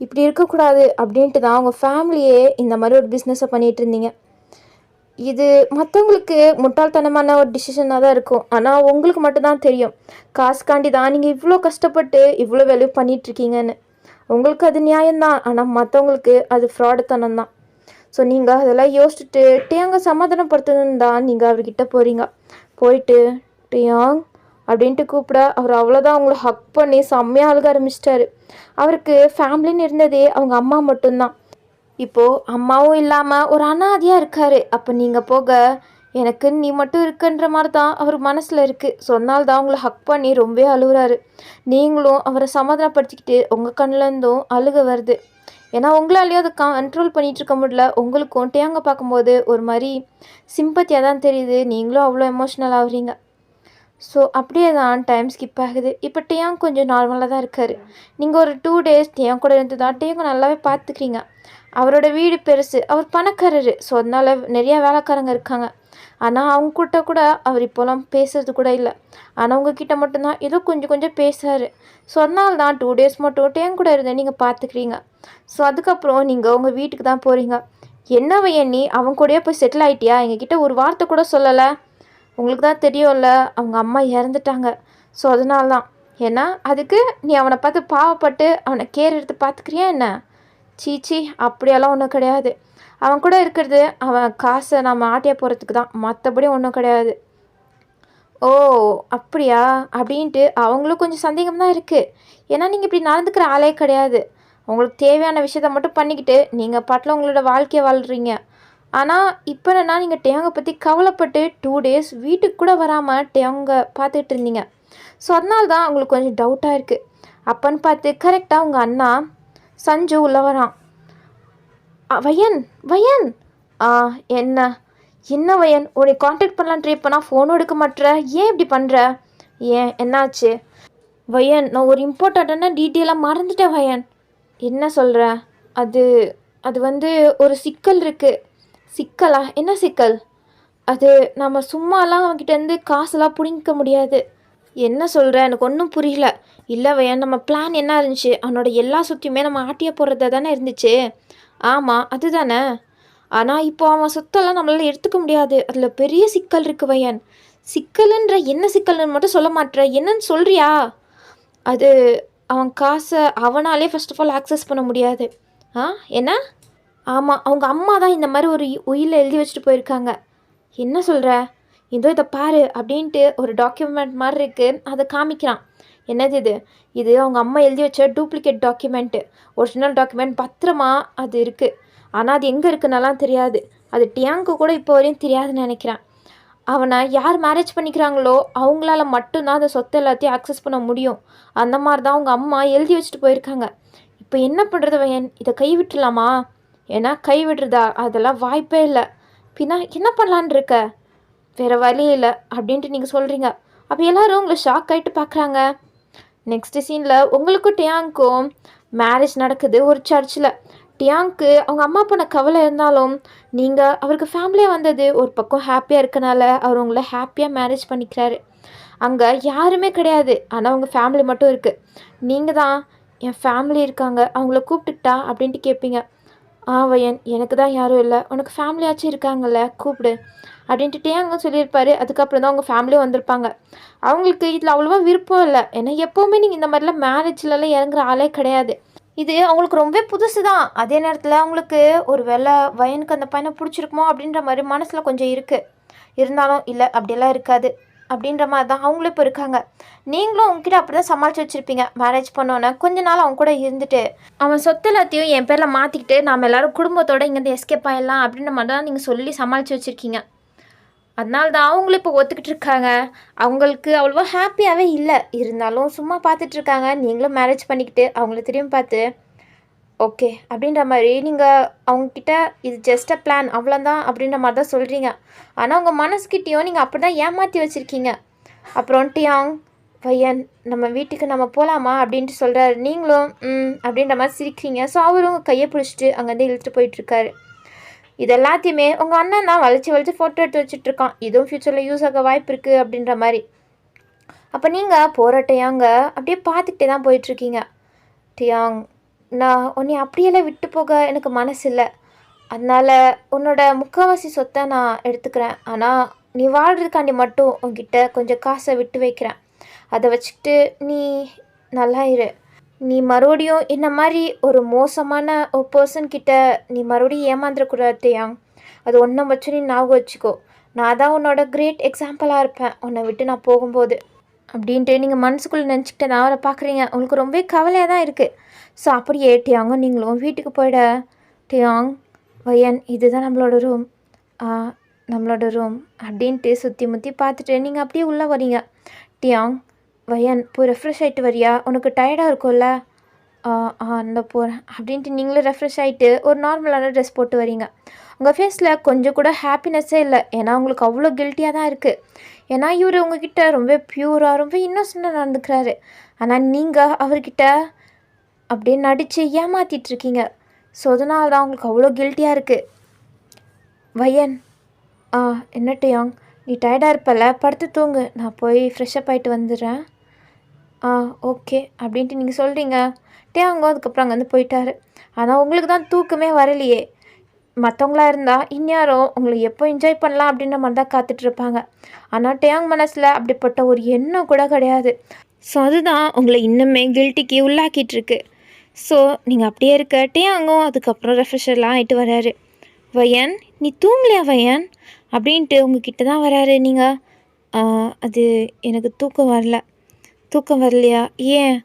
இப்படி இருக்கக்கூடாது அப்படின்ட்டு தான் உங்கள் ஃபேமிலியே இந்த மாதிரி ஒரு பிஸ்னஸை பண்ணிகிட்டு இருந்தீங்க. இது மற்றவங்களுக்கு முட்டாள்தனமான ஒரு டிசிஷனாக தான் இருக்கும். ஆனால் உங்களுக்கு மட்டும்தான் தெரியும், காசுக்காண்டி தான் நீங்கள் இவ்வளோ கஷ்டப்பட்டு இவ்வளோ வேல்யூ பண்ணிகிட்ருக்கீங்கன்னு. உங்களுக்கு அது நியாயம்தான், ஆனால் மற்றவங்களுக்கு அது ஃப்ராடுத்தனம் தான். ஸோ நீங்கள் அதெல்லாம் யோசிச்சுட்டு டியாங்கை சமாதானப்படுத்தணுன்னு தான் நீங்கள் அவர்கிட்ட போகிறீங்க. போயிட்டு டியாங் அப்படின்ட்டு கூப்பிட அவர் அவ்வளோதான் அவங்கள ஹக் பண்ணி செம்மையாக அழுக ஆரம்பிச்சிட்டாரு. அவருக்கு ஃபேமிலின்னு இருந்ததே அவங்க அம்மா மட்டும்தான். இப்போது அம்மாவும் இல்லாமல் ஒரு அனாதையாக இருக்கார். அப்போ நீங்கள் போக எனக்கு நீ மட்டும் இருக்குன்ற மாதிரி தான் அவர் மனசில் இருக்குது. சொன்னால் தான் அவங்கள ஹக் பண்ணி ரொம்பவே அழுகுறாரு. நீங்களும் அவரை சமாதானப்படுத்திக்கிட்டு உங்கள் கண்ணிலேருந்தும் அழுக வருது. ஏன்னா உங்களாலேயும் அதை கண்ட்ரோல் பண்ணிகிட்டு இருக்க முடியல. உங்களுக்கும் டியாங்க பார்க்கும்போது ஒரு மாதிரி சிம்பத்தியாக தான் தெரியுது. நீங்களும் அவ்வளோ எமோஷ்னல் ஆகுறீங்க. ஸோ அப்படியே தான் டைம் ஸ்கிப் ஆகுது. இப்போ டியாங் கொஞ்சம் நார்மலாக தான் இருக்கார். நீங்கள் ஒரு 2 days டியாங் கூட இருந்து தான் டியாங்க நல்லாவே பார்த்துக்கிறீங்க. அவரோட வீடு பெருசு, அவர் பணக்காரரு. ஸோ அதனால் நிறையா வேலைக்காரங்க இருக்காங்க. ஆனால் அவங்க கிட்ட கூட அவர் இப்போலாம் பேசுறது கூட இல்லை. ஆனால் உங்ககிட்ட மட்டும்தான் ஏதோ கொஞ்சம் கொஞ்சம் பேசுகிறாரு. ஸோ அதனால தான் 2 days மட்டும் டியாங் கூட இருந்து நீங்கள் பார்த்துக்கிறீங்க. ஸோ அதுக்கப்புறம் நீங்கள் உங்கள் வீட்டுக்கு தான் போகிறீங்க. என்ன வையன் நீ அவன் கூடயே போய் செட்டில் ஆகிட்டியா? எங்ககிட்ட ஒரு வார்த்தை கூட சொல்லலை. உங்களுக்கு தான் தெரியும்ல, அவங்க அம்மா இறந்துட்டாங்க. ஸோ அதனால தான். ஏன்னா அதுக்கு நீ அவனை பார்த்து பாவப்பட்டு அவனை கேர் எடுத்து பார்த்துக்கிறியா என்ன? சீச்சி, அப்படியெல்லாம் ஒன்றும் கிடையாது. அவன் கூட இருக்கிறது அவன் காசை நம்ம ஆட்டிய போகிறதுக்கு தான், மற்றபடி ஒன்றும் கிடையாது. ஓ அப்படியா அப்படின்ட்டு அவங்களும் கொஞ்சம் சந்தேகம் தான் இருக்குது. ஏன்னா நீங்கள் இப்படி நடந்துக்கிற ஆளே கிடையாது. உங்களுக்கு தேவையான விஷயத்த மட்டும் பண்ணிக்கிட்டு நீங்கள் பாட்டில் உங்களோட வாழ்க்கையை வாழ்கிறீங்க. ஆனால் இப்போ என்னன்னா நீங்கள் டியாங்கை பற்றி கவலைப்பட்டு 2 days வீட்டுக்கு கூட வராமல் டியாங்கை பார்த்துட்டு இருந்தீங்க. ஸோ அதனால தான் உங்களுக்கு கொஞ்சம் டவுட்டாக இருக்குது. அப்பன்னு பார்த்து கரெக்டாக உங்கள் அண்ணா சஞ்சு உள்ள வரான். வையன் வையன் என்ன என்ன வையன், உன்னை காண்டாக்ட் பண்ணலான்னு ட்ரை பண்ணால் ஃபோனும் எடுக்க மாட்டேற, ஏன் இப்படி பண்ணுற? ஏன் என்னாச்சு? வையன், நான் ஒரு இம்பார்ட்டண்ட்டான டீட்டெயிலாக மறந்துட்டேன் வையன். என்ன சொல்கிற? அது அது வந்து ஒரு சிக்கல் இருக்குது. சிக்கலா? என்ன சிக்கல்? அது நம்ம சும்மாலாம் அவன்கிட்டேருந்து காசெல்லாம் பிடிக்க முடியாது. என்ன சொல்கிற? எனக்கு ஒன்றும் புரியல. இல்லை வையன், நம்ம பிளான் என்ன இருந்துச்சு, அவனோட எல்லா சொத்தையுமே நம்ம ஆட்டிய போடுறதா தானே இருந்துச்சு. ஆமாம் அதுதானே. ஆனால் இப்போ அவன் சொத்தெல்லாம் நம்மளால் எடுத்துக்க முடியாது. அதில் பெரிய சிக்கல் இருக்குது வையன். சிக்கலுன்ற என்ன சிக்கல்னு மட்டும் சொல்ல மாட்டேற, என்னன்னு சொல்கிறியா? அது அவன் காசை அவனாலே ஃபர்ஸ்ட் ஆஃப் ஆல் ஆக்சஸ் பண்ண முடியாது. என்ன? ஆமாம், அவங்க அம்மா தான் இந்த மாதிரி ஒரு உயிரில் எழுதி வச்சுட்டு போயிருக்காங்க. என்ன சொல்கிற? இதோ இதை பாரு அப்படின்ட்டு ஒரு டாக்குமெண்ட் மாதிரி இருக்குது, அதை காமிக்கிறான். என்னது இது? இது அவங்க அம்மா எழுதி வச்ச டூப்ளிகேட் டாக்குமெண்ட்டு. ஒரிஜினல் டாக்குமெண்ட் பத்திரமா அது இருக்குது. ஆனால் அது எங்கே இருக்குன்னெல்லாம் தெரியாது. அது டியாங்க்கு கூட இப்போ வரையும் தெரியாதுன்னு நினைக்கிறேன். அவனை யார் மேரேஜ் பண்ணிக்கிறாங்களோ அவங்களால மட்டும்தான் அந்த சொத்தை எல்லாத்தையும் ஆக்சஸ் பண்ண முடியும். அந்த மாதிரி தான் அவங்க அம்மா எழுதி வச்சுட்டு போயிருக்காங்க. இப்போ என்ன பண்ணுறது வையன்? இதை கைவிட்டுலாமா? ஏன்னா கைவிடுறதா? அதெல்லாம் வாய்ப்பே இல்லை. பின்னா என்ன பண்ணலான் இருக்க? வேறு வழி இல்லை அப்படின்ட்டு நீங்கள் சொல்கிறீங்க. அப்போ எல்லோரும் உங்களை ஷாக் ஆகிட்டு பார்க்குறாங்க. நெக்ஸ்ட் சீனில் உங்களுக்கும் டியாங்க்கும் மேரேஜ் நடக்குது ஒரு சர்ச்சில். டியாங்க்கு அவங்க அம்மா பண்ண கவலை இருந்தாலும் நீங்கள் அவருக்கு ஃபேமிலியாக வந்தது ஒரு பக்கம் ஹாப்பியாக இருக்கனால அவர் உங்களை ஹாப்பியாக மேரேஜ் பண்ணிக்கிறாரு. அங்கே யாருமே கிடையாது, ஆனால் உங்கள் ஃபேமிலி மட்டும் இருக்குது. நீங்கள் தான் என் ஃபேமிலி இருக்காங்க, அவங்கள கூப்பிட்டுக்கிட்டா அப்படின்ட்டு கேட்பீங்க. வயன், எனக்கு தான் யாரும் இல்லை, உனக்கு ஃபேமிலியாச்சும் இருக்காங்கல்ல, கூப்பிடு அப்படின்ட்டு டியாங்க சொல்லியிருப்பாரு. அதுக்கப்புறம் தான் உங்கள் ஃபேமிலியும் வந்திருப்பாங்க. அவங்களுக்கு இதில் அவ்வளோவா விருப்பம் இல்லை, ஏன்னா எப்போவுமே நீங்கள் இந்த மாதிரிலாம் மேரேஜ்லலாம் இறங்குற ஆளே கிடையாது. இது அவங்களுக்கு ரொம்ப புதுசு தான். அதே நேரத்தில் அவங்களுக்கு ஒரு வேளை வயனுக்கு அந்த பையனை பிடிச்சிருக்குமோ அப்படின்ற மாதிரி மனசில் கொஞ்சம் இருக்குது. இருந்தாலும் இல்லை அப்படியெல்லாம் இருக்காது அப்படின்ற மாதிரி தான் அவங்களும் இப்போ இருக்காங்க. நீங்களும் உங்ககிட்ட அப்படி தான் சமாளித்து வச்சுருப்பீங்க. மேரேஜ் பண்ணோன்னே கொஞ்ச நாள் அவங்க கூட இருந்துட்டு அவன் சொத்து எல்லாத்தையும் என் பேரில் மாற்றிக்கிட்டு நாம் எல்லோரும் குடும்பத்தோடு இங்கேருந்து எஸ்கேப் ஆகிடலாம் அப்படின்ற மாதிரி தான் நீங்கள் சொல்லி சமாளித்து வச்சுருக்கீங்க. அதனால தான் அவங்களும் இப்போ ஒத்துக்கிட்டு இருக்காங்க. அவங்களுக்கு அவ்வளோவா ஹாப்பியாகவே இல்லை, இருந்தாலும் சும்மா பார்த்துட்ருக்காங்க. நீங்களும் மேரேஜ் பண்ணிக்கிட்டு அவங்கள திரும்பி பார்த்து ஓகே அப்படின்ற மாதிரி நீங்கள் அவங்கக்கிட்ட இது ஜஸ்ட் அ பிளான் அவ்வளோதான் அப்படின்ற மாதிரி தான் சொல்கிறீங்க. ஆனால் உங்கள் மனசுக்கிட்டேயும் நீங்கள் அப்படி தான் ஏமாற்றி வச்சுருக்கீங்க. அப்புறம் டியாங், பையன் நம்ம வீட்டுக்கு நம்ம போகலாமா அப்படின்ட்டு சொல்கிறாரு. நீங்களும் அப்படின்ற மாதிரி சிரிக்கிறீங்க. ஸோ அவரும் கையை பிடிச்சிட்டு அங்கேருந்து இழுத்துட்டு போயிட்டுருக்காரு. இது எல்லாத்தையுமே உங்கள் அண்ணன் தான் வளைச்சி ஃபோட்டோ எடுத்து வச்சுட்ருக்கான். இதுவும் ஃப்யூச்சரில் யூஸ் ஆக வாய்ப்பு இருக்குது அப்படின்ற மாதிரி. அப்போ நீங்கள் போகிற டியாங்க அப்படியே பார்த்துக்கிட்டே தான் போயிட்டுருக்கீங்க. டியாங், நான் உன்னை அப்படியெல்லாம் விட்டு போக எனக்கு மனசு இல்லை, அதனால் உன்னோட முக்கால்வாசி சொத்தை நான் எடுத்துக்கிறேன். ஆனால் நீ வாழ்கிறதுக்காண்டி மட்டும் உங்ககிட்ட கொஞ்சம் காசை விட்டு வைக்கிறேன். அதை வச்சுக்கிட்டு நீ நல்லா இரு. நீ மறுபடியும் என்ன மாதிரி ஒரு மோசமான ஒரு பர்சன்கிட்ட நீ மறுபடியும் ஏமாந்துடக்கூடாது டியாங். அது ஒன்றை வச்சு நீ ஞாபகம் வச்சுக்கோ. நான் தான் உன்னோட கிரேட் எக்ஸாம்பிளாக இருப்பேன் உன்னை விட்டு நான் போகும்போது அப்படின்ட்டு நீங்கள் மனசுக்குள்ளே நினச்சிக்கிட்டு நான் அவரை பார்க்குறீங்க. உங்களுக்கு ரொம்ப கவலையாக தான் இருக்குது. ஸோ அப்படியே டியாங்க நீங்களும் வீட்டுக்கு போயிட. டியாங், வயன், இதுதான் நம்மளோட ரூம் அப்படின்ட்டு சுற்றி முற்றி பார்த்துட்டு நீங்கள் அப்படியே உள்ளே வரீங்க. டியாங், வயன், போய் ரெஃப்ரெஷ் ஆகிட்டு வரியா, உனக்கு டயர்டாக இருக்கும்ல? அந்த போகிறேன் அப்படின்ட்டு நீங்களும் ரெஃப்ரெஷ் ஆகிட்டு ஒரு நார்மலான ட்ரெஸ் போட்டு வரீங்க. உங்கள் ஃபேஸில் கொஞ்சம் கூட ஹாப்பினஸ்ஸே இல்லை, ஏன்னா உங்களுக்கு அவ்வளோ கில்ட்டியாக தான் இருக்குது. ஏன்னா இவர் உங்ககிட்ட ரொம்ப ப்யூராக ரொம்ப இன்னோசண்டாக நடந்துக்கிறாரு. ஆனால் நீங்கள் அவர்கிட்ட அப்படியே நடித்து ஏமாற்றிட்டுருக்கீங்க. ஸோ அதனால தான் உங்களுக்கு அவ்வளோ கில்ட்டியாக இருக்குது. வயன், என்ன டியாங், நீ டயர்டாக இருப்பல, படுத்து தூங்கு, நான் போய் ஃப்ரெஷ்ஷப் ஆகிட்டு வந்துடுறேன். ஓகே அப்படின்ட்டு நீங்கள் சொல்கிறீங்க. டியாங்கோ அதுக்கப்புறம் அங்கே வந்து போயிட்டாரு. ஆனால் உங்களுக்கு தான் தூக்கமே வரலையே. மற்றவங்களா இருந்தால் இந்நேரம் உங்களை எப்போ என்ஜாய் பண்ணலாம் அப்படின்ற மாதிரி தான் காத்துட்ருப்பாங்க. ஆனால் டியாங் மனசில் அப்படிப்பட்ட ஒரு எண்ணம் கூட கிடையாது. ஸோ அதுதான் உங்களை இன்னுமே கில்ட்டிக்கு உள்ளாக்கிட்டுருக்கு. ஸோ நீங்கள் அப்படியே இருக்க டியாங்கும் அதுக்கப்புறம் ரெஃப்ரெஷர்லாம் ஆகிட்டு வராரு. வயன், நீ தூங்கலையா வயன் அப்படின்ட்டு உங்ககிட்ட தான் வராரு. நீங்கள் அது எனக்கு தூக்கம் வரலையா? ஏன்?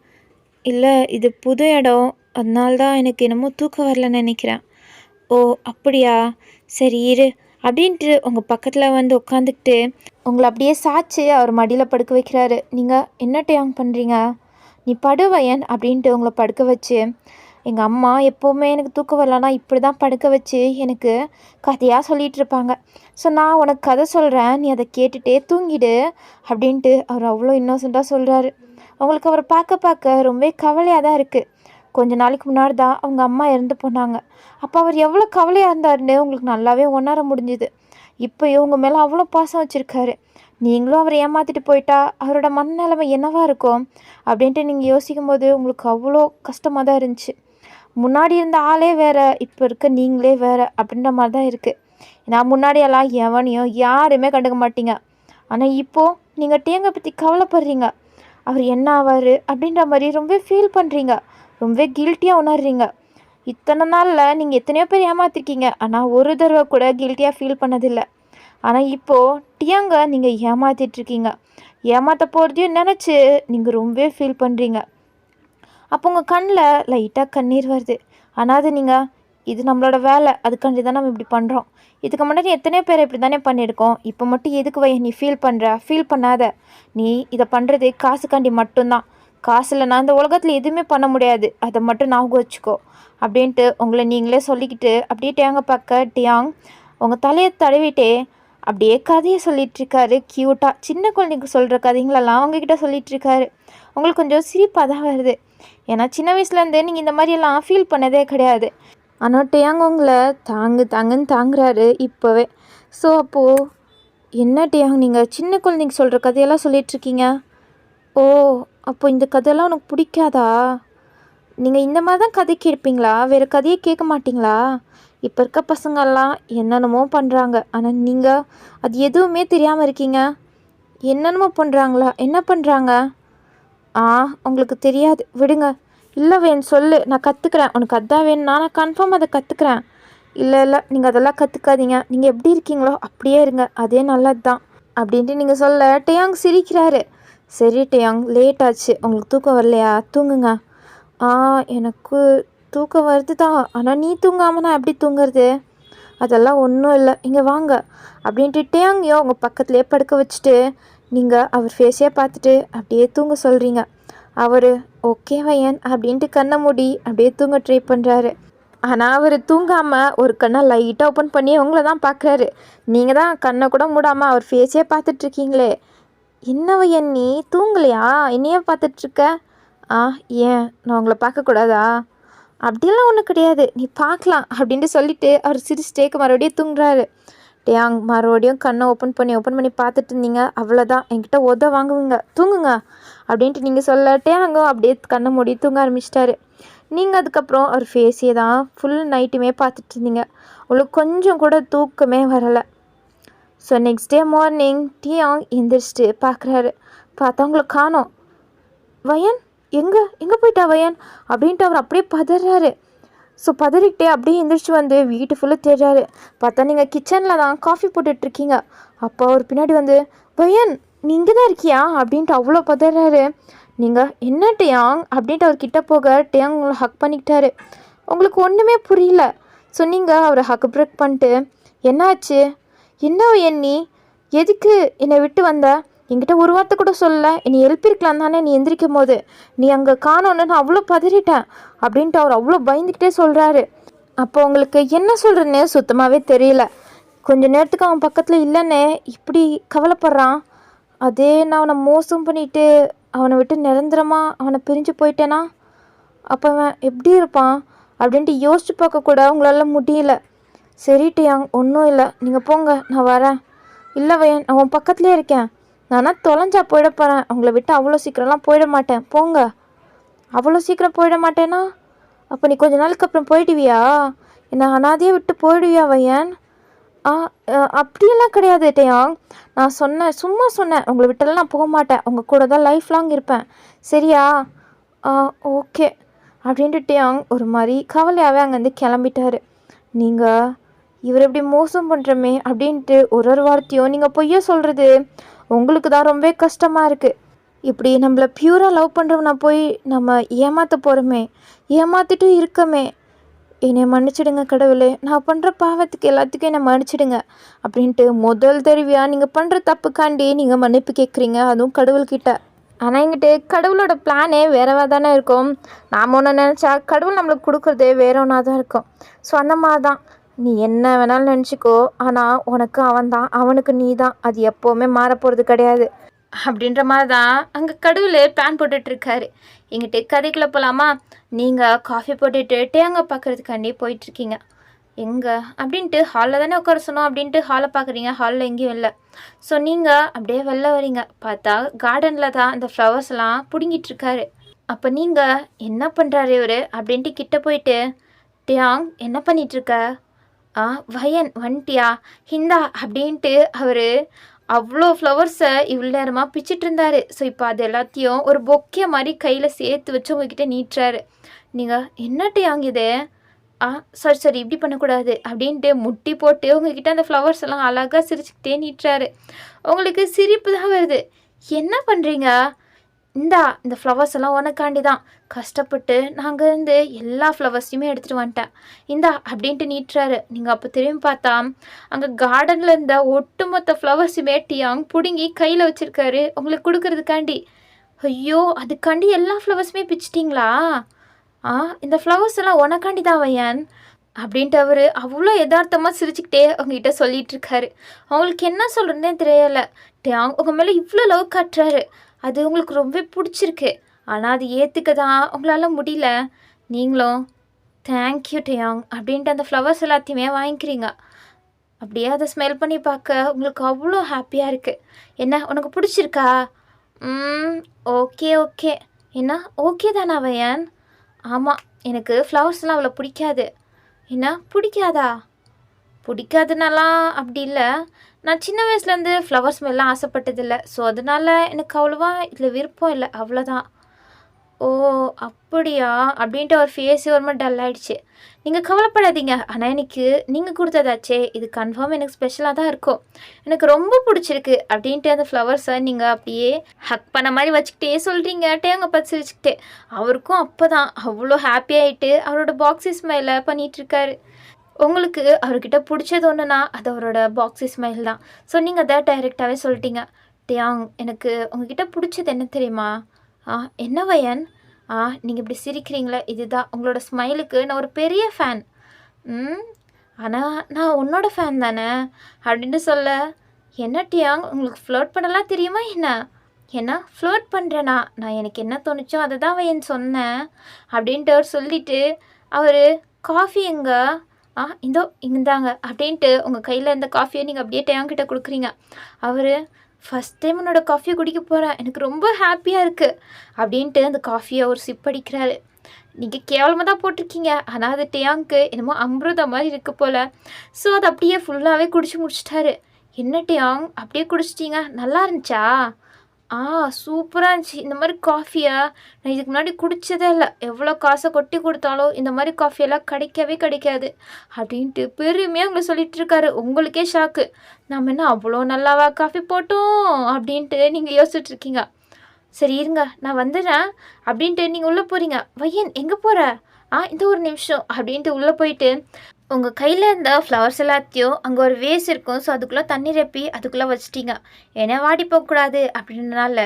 இல்லை, இது புது இடம், அதனால்தான் எனக்கு என்னமோ தூக்கம் வரலன்னு நினைக்கிறேன். ஓ அப்படியா, சரி இரு அப்படின்ட்டு உங்கள் பக்கத்தில் வந்து உட்காந்துக்கிட்டு உங்களை அப்படியே சாய்ச்சி அவர் மடியில் படுக்க வைக்கிறாரு. நீங்கள் என்ன டியாங் பண்ணுறீங்க? நீ படு வயன் அப்படின்ட்டு உங்களை படுக்க வச்சு, எங்கள் அம்மா எப்போவுமே எனக்கு தூக்கம் வரலன்னா இப்படி தான் படுக்க வச்சு எனக்கு கதையாக சொல்லிகிட்டு இருப்பாங்க. ஸோ நான் உனக்கு கதை சொல்கிறேன், நீ அதை கேட்டுகிட்டே தூங்கிடு அப்படின்ட்டு அவர் அவ்வளோ இன்னோசண்ட்டாக சொல்கிறாரு. அவங்களுக்கு அவரை பார்க்க ரொம்ப கவலையாக தான் இருக்குது. கொஞ்ச நாளைக்கு முன்னாடி தான் அவங்க அம்மா இறந்து போனாங்க. அப்போ அவர் எவ்வளோ கவலையாக இருந்தாருன்னு உங்களுக்கு நல்லாவே உணர முடிஞ்சுது. இப்போ இவங்க மேலே அவ்வளோ பாசம் வச்சுருக்காரு. நீங்களும் அவரை ஏமாற்றிட்டு போயிட்டா அவரோட மனநிலைமை என்னவாக இருக்கும் அப்படின்ட்டு நீங்கள் யோசிக்கும் போது உங்களுக்கு அவ்வளோ கஷ்டமாக தான் இருந்துச்சு. முன்னாடி இருந்த ஆளே வேறு, இப்போ இருக்க நீங்களே வேறு அப்படின்ற மாதிரி தான் இருக்குது. நான் முன்னாடியெல்லாம் எவனையும் யாருமே கண்டுக்க மாட்டீங்க. ஆனால் இப்போது நீங்கள் டியாங்கை பற்றி கவலைப்படுறீங்க. அவர் என்ன ஆவார் அப்படின்ற மாதிரி ரொம்ப ஃபீல் பண்ணுறீங்க, ரொம்ப கில்ட்டியாக உணர்றீங்க. இத்தனை நாளில் நீங்கள் எத்தனையோ பேர் ஏமாற்றிருக்கீங்க, ஆனால் ஒரு தடவை கூட கில்ட்டியாக ஃபீல் பண்ணதில்லை. ஆனால் இப்போது டியாங்க நீங்கள் ஏமாற்றிட்டுருக்கீங்க. ஏமாற்ற போகிறதையும் நினச்சி நீங்கள் ரொம்ப ஃபீல் பண்ணுறீங்க. அப்போ உங்கள் கண்ணில் லைட்டாக கண்ணீர் வருது. ஆனால் அது நீங்கள் இது நம்மளோட வேலை, அதுக்காண்டி தான் நம்ம இப்படி பண்ணுறோம். இதுக்கு முன்னாடி எத்தனையோ பேரை இப்படி தானே பண்ணியிருக்கோம். இப்போ மட்டும் எதுக்கு நீ ஃபீல் பண்ணாத. நீ இதை பண்ணுறது காசுக்காண்டி மட்டும்தான். காசு இல்லைனா இந்த உலகத்தில் எதுவுமே பண்ண முடியாது, அதை மட்டும் ஞாபகம் வச்சுக்கோ அப்படின்ட்டு உங்களை நீங்களே சொல்லிக்கிட்டு அப்படியே டியாங்க பார்க்க டியாங் உங்கள் தலையை தடவிட்டே அப்படியே கதையை சொல்லிகிட்ருக்காரு. க்யூட்டாக சின்ன குழந்தைக்கு சொல்கிற கதைங்களெல்லாம் அவங்கக்கிட்ட சொல்லிகிட்ருக்காரு. உங்களுக்கு கொஞ்சம் சிரிப்பாக தான் வருது. ஏன்னா சின்ன வயசுலேருந்து நீங்கள் இந்த மாதிரியெல்லாம் ஃபீல் பண்ணதே கிடையாது. ஆனால் டேயாங் உங்களை தாங்குன்னு தாங்குறாரு இப்போவே. ஸோ அப்போது என்ன டேயாங் நீங்கள் சின்ன குழந்தைங்க சொல்கிற கதையெல்லாம் சொல்லிகிட்ருக்கீங்க? ஓ, அப்போ இந்த கதையெல்லாம் உனக்கு பிடிக்காதா? நீங்கள் இந்த மாதிரி தான் கதை கேட்பீங்களா? வேறு கதையை கேட்க மாட்டிங்களா? இப்போ இருக்க பசங்கள்லாம் என்னென்னமோ பண்ணுறாங்க, ஆனால் நீங்கள் அது எதுவுமே தெரியாமல் இருக்கீங்க. என்னென்னமோ பண்ணுறாங்களா? என்ன பண்ணுறாங்க? உங்களுக்கு தெரியாது, விடுங்க. இல்லை வேணும் சொல்லு, நான் கற்றுக்குறேன். உனக்கு அதான் வேணும்னா நான் கன்ஃபார்ம் அதை கற்றுக்குறேன். இல்லை நீங்கள் அதெல்லாம் கற்றுக்காதீங்க. நீங்கள் எப்படி இருக்கீங்களோ அப்படியே இருங்க, அதே நல்லது தான் அப்படின்ட்டு நீங்கள் சொல்ல டேயாங் சிரிக்கிறாரு. சரி டேயாங், லேட் ஆச்சு, உங்களுக்கு தூக்கம் வரலையா? தூங்குங்க. எனக்கு தூக்கம் வருது தான், ஆனால் நீ தூங்காமல் நான் எப்படி தூங்குறது? அதெல்லாம் ஒன்றும் இல்லை, இங்கே வாங்க அப்படின்ட்டு டேயாங்கையும் அவங்க பக்கத்துலேயே படுக்க வச்சுட்டு நீங்கள் அவர் ஃபேஸே பார்த்துட்டு அப்படியே தூங்க சொல்கிறீங்க. அவர் ஓகே வயன் அப்படின்ட்டு கண்ணை மூடி அப்படியே தூங்க ட்ரை பண்ணுறாரு. ஆனால் அவர் தூங்காமல் ஒரு கண்ணை லைட்டாக ஓப்பன் பண்ணி உங்களை தான் பார்க்குறாரு. நீங்கள் தான் கண்ணை கூட மூடாமல் அவர் ஃபேஸே பார்த்துட்ருக்கீங்களே. என்ன வயன் நீ தூங்கலையா? என்னையே பார்த்துட்ருக்க? ஏன் நான் உங்களை பார்க்கக்கூடாதா? அப்படியெல்லாம் ஒன்றும் கிடையாது, நீ பார்க்கலாம் அப்படின்ட்டு சொல்லிவிட்டு அவர் சிரிச்சிட்டேக்கு மறுபடியும் தூங்குறாரு. டேயாங் மறுபடியும் கண்ணை ஓப்பன் பண்ணி பார்த்துட்டு இருந்தீங்க, அவ்வளோதான், என்கிட்ட வாங்குவீங்க, தூங்குங்க அப்படின்ட்டு நீங்கள் சொல்ல டேயாங்கும் அப்படியே கண்ணை மூடி தூங்க ஆரம்பிச்சிட்டாரு. நீங்கள் அதுக்கப்புறம் அவர் ஃபேஸே தான் ஃபுல் நைட்டுமே பார்த்துட்டு இருந்தீங்க. உங்களுக்கு கொஞ்சம் கூட தூக்கமே வரலை. ஸோ நெக்ஸ்ட் டே மார்னிங் டேயாங் எந்திரிச்சிட்டு பார்க்குறாரு. பார்த்தா உங்களை காணோம். வயன் எங்கே போயிட்டா வயன் அப்படின்ட்டு அவர் அப்படியே பதறாரு. ஸோ பதறிக்கிட்டே அப்படியே எந்திரிச்சு வந்து வீட்டு ஃபுல்லாக தேடுறாரு. பார்த்தா நீங்கள் கிச்சனில் தான் காஃபி போட்டுட்ருக்கீங்க. அப்போ அவர் பின்னாடி வந்து வயன் நீ இங்கே தான் இருக்கியா அப்படின்ட்டு அவ்வளோ பதறாரு. நீங்கள் என்ன டேயாங் அப்படின்ட்டு அவர் கிட்டே போக டேயாங் உங்களை ஹக் பண்ணிக்கிட்டாரு. உங்களுக்கு ஒன்றுமே புரியல. ஸோ நீங்கள் அவரை ஹக் பிரேக் பண்ணிட்டு என்னாச்சு, என்ன வயன் நீ எதுக்கு என்னை விட்டு வந்த? என்கிட்ட ஒரு வார்த்தை கூட சொல்ல, என்னை எழுப்பியிருக்கலாம் தானே நீ எந்திரிக்கும் போது, நீ அங்கே காணோன்னு நான் அவ்வளோ பதறிட்டேன் அப்படின்ட்டு அவர் அவ்வளோ பயந்துக்கிட்டே சொல்கிறாரு. அப்போ உங்களுக்கு என்ன சொல்கிறேன்னு சுத்தமாகவே தெரியல. கொஞ்சம் நேரத்துக்கு அவன் பக்கத்தில் இல்லைன்னே இப்படி கவலைப்படுறான். அதே நான் அவனை மோசம் பண்ணிவிட்டு அவனை விட்டு நிரந்தரமாக அவனை பிரிஞ்சு போயிட்டேனா அப்போ அவன் எப்படி இருப்பான் அப்படின்ட்டு யோசிச்சு பார்க்கக்கூட உங்களால் முடியல. சரி டேயாங், ஒன்றும் இல்லை, நீங்கள் போங்க, நான் வரேன். இல்லை வயன், அவன் பக்கத்துலேயே இருக்கேன். நானா தொலைஞ்சா போயிட போகிறேன், அவங்கள விட்டு அவ்வளோ சீக்கிரம்லாம் போயிட மாட்டேன், போங்க. அவ்வளோ சீக்கிரம் போயிட மாட்டேன்னா அப்போ நீ கொஞ்ச நாளுக்கு அப்புறம் போயிடுவியா? என்னை அனாதையே விட்டு போயிடுவியா வயன்? அப்படியெல்லாம் கிடையாது டேயாங், நான் சும்மா சொன்னேன், உங்களை விட்டெல்லாம் நான் போக மாட்டேன், உங்கள் கூட தான் லைஃப் லாங் இருப்பேன், சரியா? ஓகே அப்படின்ட்டு டேயாங் ஒரு மாதிரி கவலையாகவே அங்கேருந்து கிளம்பிட்டாரு. நீங்கள் இவர் எப்படி மோசம் பண்ணுறமே அப்படின்ட்டு ஒரு வார்த்தையும் நீங்கள் பொய்ய சொல்கிறது உங்களுக்கு தான் ரொம்ப கஷ்டமாக இருக்குது. இப்படி நம்மளை பியூராக லவ் பண்ணுறவனா போய் நம்ம ஏமாற்ற போகிறோமே, ஏமாற்றிட்டு இருக்கமே. என்னை மன்னிச்சிடுங்க கடவுளே, நான் பண்ணுற பாவத்துக்கு எல்லாத்துக்கும் என்னை மன்னிச்சிடுங்க அப்படின்ட்டு முதல் தடவையாக நீங்கள் பண்ணுற தப்புக்காண்டி நீங்கள் மன்னிப்பு கேட்குறீங்க, அதுவும் கடவுள்கிட்ட. ஆனால் எங்கிட்ட கடவுளோட பிளானே வேறவா தானே இருக்கும். நாம் ஒன்று நினச்சா கடவுள் நம்மளுக்கு கொடுக்குறதே வேற ஒன்றா தான் இருக்கும். ஸோ அந்த மாதிரி தான் நீ என்ன வேணாலும் நினச்சிக்கோ, ஆனால் உனக்கு அவன் தான், அவனுக்கு நீ தான், அது எப்போவுமே மாறப்போகிறது கிடையாது அப்படின்ற மாதிரி தான் அங்கே கடவுள் பிளான் போட்டுட்ருக்காரு. எங்கிட்ட கதைக்குள்ளே போகலாமா? நீங்கள் காஃபி போட்டுட்டு டேங்க பார்க்குறதுக்காண்டி போயிட்டுருக்கீங்க. எங்கே அப்படின்ட்டு ஹாலில் தானே உட்கார சொன்னோம் அப்படின்ட்டு ஹாலை பார்க்குறீங்க, ஹாலில் எங்கேயும் இல்லை. ஸோ நீங்கள் அப்படியே வெளில வரீங்க, பார்த்தா கார்டனில் தான் அந்த ஃப்ளவர்ஸ்லாம் பிடுங்கிட்டுருக்காரு. அப்போ நீங்கள் என்ன பண்ணுறாரு இவர் அப்படின்ட்டு கிட்ட போயிட்டு டேயாங் என்ன பண்ணிகிட்ருக்க? வயன் வந்துட்டியா, ஹிந்தா அப்படின்ட்டு அவர் அவ்வளோ ஃப்ளவர்ஸை இவ்வளோ நேரமாக பிச்சுட்டு இருந்தார். ஸோ இப்போ அது எல்லாத்தையும் ஒரு பொக்கே மாதிரி கையில் சேர்த்து வச்சு உங்ககிட்ட நீட்டுறாரு. நீங்கள் என்ன டேயாங் இது? சரி இப்படி பண்ணக்கூடாது அப்படின்ட்டு முட்டி போட்டு உங்ககிட்ட அந்த ஃப்ளவர்ஸ் எல்லாம் அழகாக சிரிச்சுக்கிட்டே நீட்டுறாரு. உங்களுக்கு சிரிப்பு தான் வருது. என்ன பண்ணுறீங்க? இந்த ஃப்ளவர்ஸ் எல்லாம் உனக்காண்டி தான் கஷ்டப்பட்டு நாங்கள் இருந்து எல்லா ஃப்ளவர்ஸையுமே எடுத்துகிட்டு வந்துட்டேன், அப்படின்ட்டு நீட்டுறாரு. நீங்கள் அப்போ திரும்பி பார்த்தா அங்கே கார்டனில் இருந்த ஒட்டுமொத்த ஃப்ளவர்ஸுமே டேயாங் பிடுங்கி கையில் வச்சுருக்காரு உங்களுக்கு கொடுக்கறதுக்காண்டி. ஐயோ, அதுக்காண்டி எல்லா ஃப்ளவர்ஸுமே பிச்சிட்டிங்களா? இந்த ஃப்ளவர்ஸ் எல்லாம் உனக்காண்டி தான் வயன் அப்படின்ட்டு அவர் அவ்வளோ யதார்த்தமாக சிரிச்சுக்கிட்டே அவங்ககிட்ட சொல்லிகிட்டு இருக்காரு. அவங்களுக்கு என்ன சொல்கிறதுனே தெரியலை. டேயாங் உங்கள் மேலே இவ்வளோ லவ் காட்டுறாரு, அது உங்களுக்கு ரொம்ப பிடிச்சிருக்கு, ஆனால் அது ஏற்றுக்க தான் உங்களால் முடியல. நீங்களும் தேங்க்யூ டேயாங் அப்படின்ட்டு அந்த ஃப்ளவர்ஸ் எல்லாத்தையுமே வாங்கிக்கிறீங்க. அப்படியே அதை ஸ்மெல் பண்ணி பார்க்க உங்களுக்கு அவ்வளோ ஹாப்பியாக இருக்குது. என்ன உனக்கு பிடிச்சிருக்கா? ம். Okay okay. என்ன ஓகே தானா வயன்? ஆமாம், எனக்கு ஃப்ளவர்ஸ்லாம் அவ்வளோ பிடிக்காது. என்ன பிடிக்காதா? பிடிக்காதுனாலாம் அப்படி இல்லை. நான் சின்ன வயசுலேருந்து ஃப்ளவர்ஸ் மேலாம் ஆசைப்பட்டதில்லை. ஸோ அதனால் எனக்கு அவ்வளோவா இதில் விருப்பம் இல்லை, அவ்வளோதான். ஓ! அப்படியா? அப்படின்ட்டு அவர் ஃபேஸே ஒரு மாரி டல் ஆயிடுச்சு. நீங்க கவலைப்படாதீங்க. ஆனா எனக்கு நீங்க குடுத்ததாச்சே, இது கன்ஃபார்ம் எனக்கு ஸ்பெஷலா தான் இருக்கும். எனக்கு ரொம்ப புடிச்சிருக்கு. அப்படின்ட்டு அந்த ஃப்ளவர்ஸ நீங்க அப்படியே ஹக் பண்ண மாரி வச்சுக்கிட்டே சொல்றீங்க. டேங்க பார்த்து சிரிச்சுக்கிட்டே. அவருக்கும் அப்பதான் அவ்ளோ ஹாப்பி ஆயிட்டு அவரோட பாக்ஸி ஸ்மைல பண்ணிட்டுருக்காரு. உங்களுக்கு அவர்கிட்ட புடிச்சது ஒண்ணுனா, அது அவரோட பாக்ஸி ஸ்மைல் தான். ஸோ நீங்க அத டைரக்ட்டாவே சொல்லிட்டீங்க. "டியாங், எனக்கு உங்ககிட்ட புடிச்சது என்ன தெரியுமா?" "ஆ, என்ன வயன்?" "ஆ, நீங்க இப்படி சிரிக்கிறீங்களே, இதுதான். உங்களோட ஸ்மைலுக்கு நான் ஒரு பெரிய ஃபேன்." "ம், ஆனா நான் உன்னோட ஃபேன் தானே." அப்படின்ட்டு சொல்ல, "என்ன டியாங், உங்களுக்கு ஃப்ளர்ட் பண்ணலாம் தெரியுமா என்ன?" "என்ன ஃப்ளர்ட் பண்ணுறேனா? நான் எனக்கு என்ன தோணுச்சோ அதை தான் வயன் சொன்னேன்." அப்படின்ட்டு அவர் சொல்லிட்டு, அவரு "காஃபி எங்க?" இந்தோ இந்தாங்க." அப்படின்ட்டு உங்கள் கையில் இருந்த காஃபியை நீங்கள் அப்படியே டேங்கிட்ட கொடுக்குறீங்க. அவர் ஃபஸ்ட் டைம் உன்னோட காஃபியை குடிக்க போகிறேன், எனக்கு ரொம்ப ஹாப்பியாக இருக்குது அப்படின்ட்டு அந்த காஃபியை ஒரு சிப் அடிக்கிறாரு. நீங்கள் கேவலமாக தான் போட்டிருக்கீங்க, ஆனால் அது டேங்க்கு என்னமோ அமிர்தம் மாதிரி இருக்குது போல். ஸோ அதை அப்படியே ஃபுல்லாகவே குடிச்சு முடிச்சிட்டாரு. என்ன டேங் அப்படியே குடிச்சிட்டீங்க, நல்லா இருந்துச்சா? ஆ, சூப்பரா இருந்துச்சு. இந்த மாரி காஃபியா நான் இதுக்கு முன்னாடி குடிச்சதே இல்ல. எவ்வளோ காச கொட்டி குடுத்தாலும் இந்த மாரி காஃபியெல்லாம் கிடைக்கவே கிடைக்காது. அப்படின்ட்டு பெருமையா அங்க சொல்லிட்டுருக்காரு. உங்களுக்கே ஷாக்கு. நம்ம என்ன அவ்வளோ நல்லாவா காஃபி போட்டோம்? அப்படின்ட்டு நீங்க யோசிச்சுட்ருக்கீங்க. சரி இருங்க, நான் வந்துடுறேன் அப்படின்ட்டு நீங்க உள்ள போறீங்க. "வையன் எங்க போற?" இந்த ஒரு நிமிஷம்" அப்படின்ட்டு உள்ள போயிட்டு உங்கள் கையில் இருந்த ஃப்ளவர்ஸ் எல்லாத்தையும் அங்கே ஒரு வேஸ் இருக்கும். ஸோ அதுக்குள்ளே தண்ணி ரெப்பி அதுக்குள்ளே வச்சிட்டிங்க. ஏன்னா வாடி போகக்கூடாது அப்படின்றனால.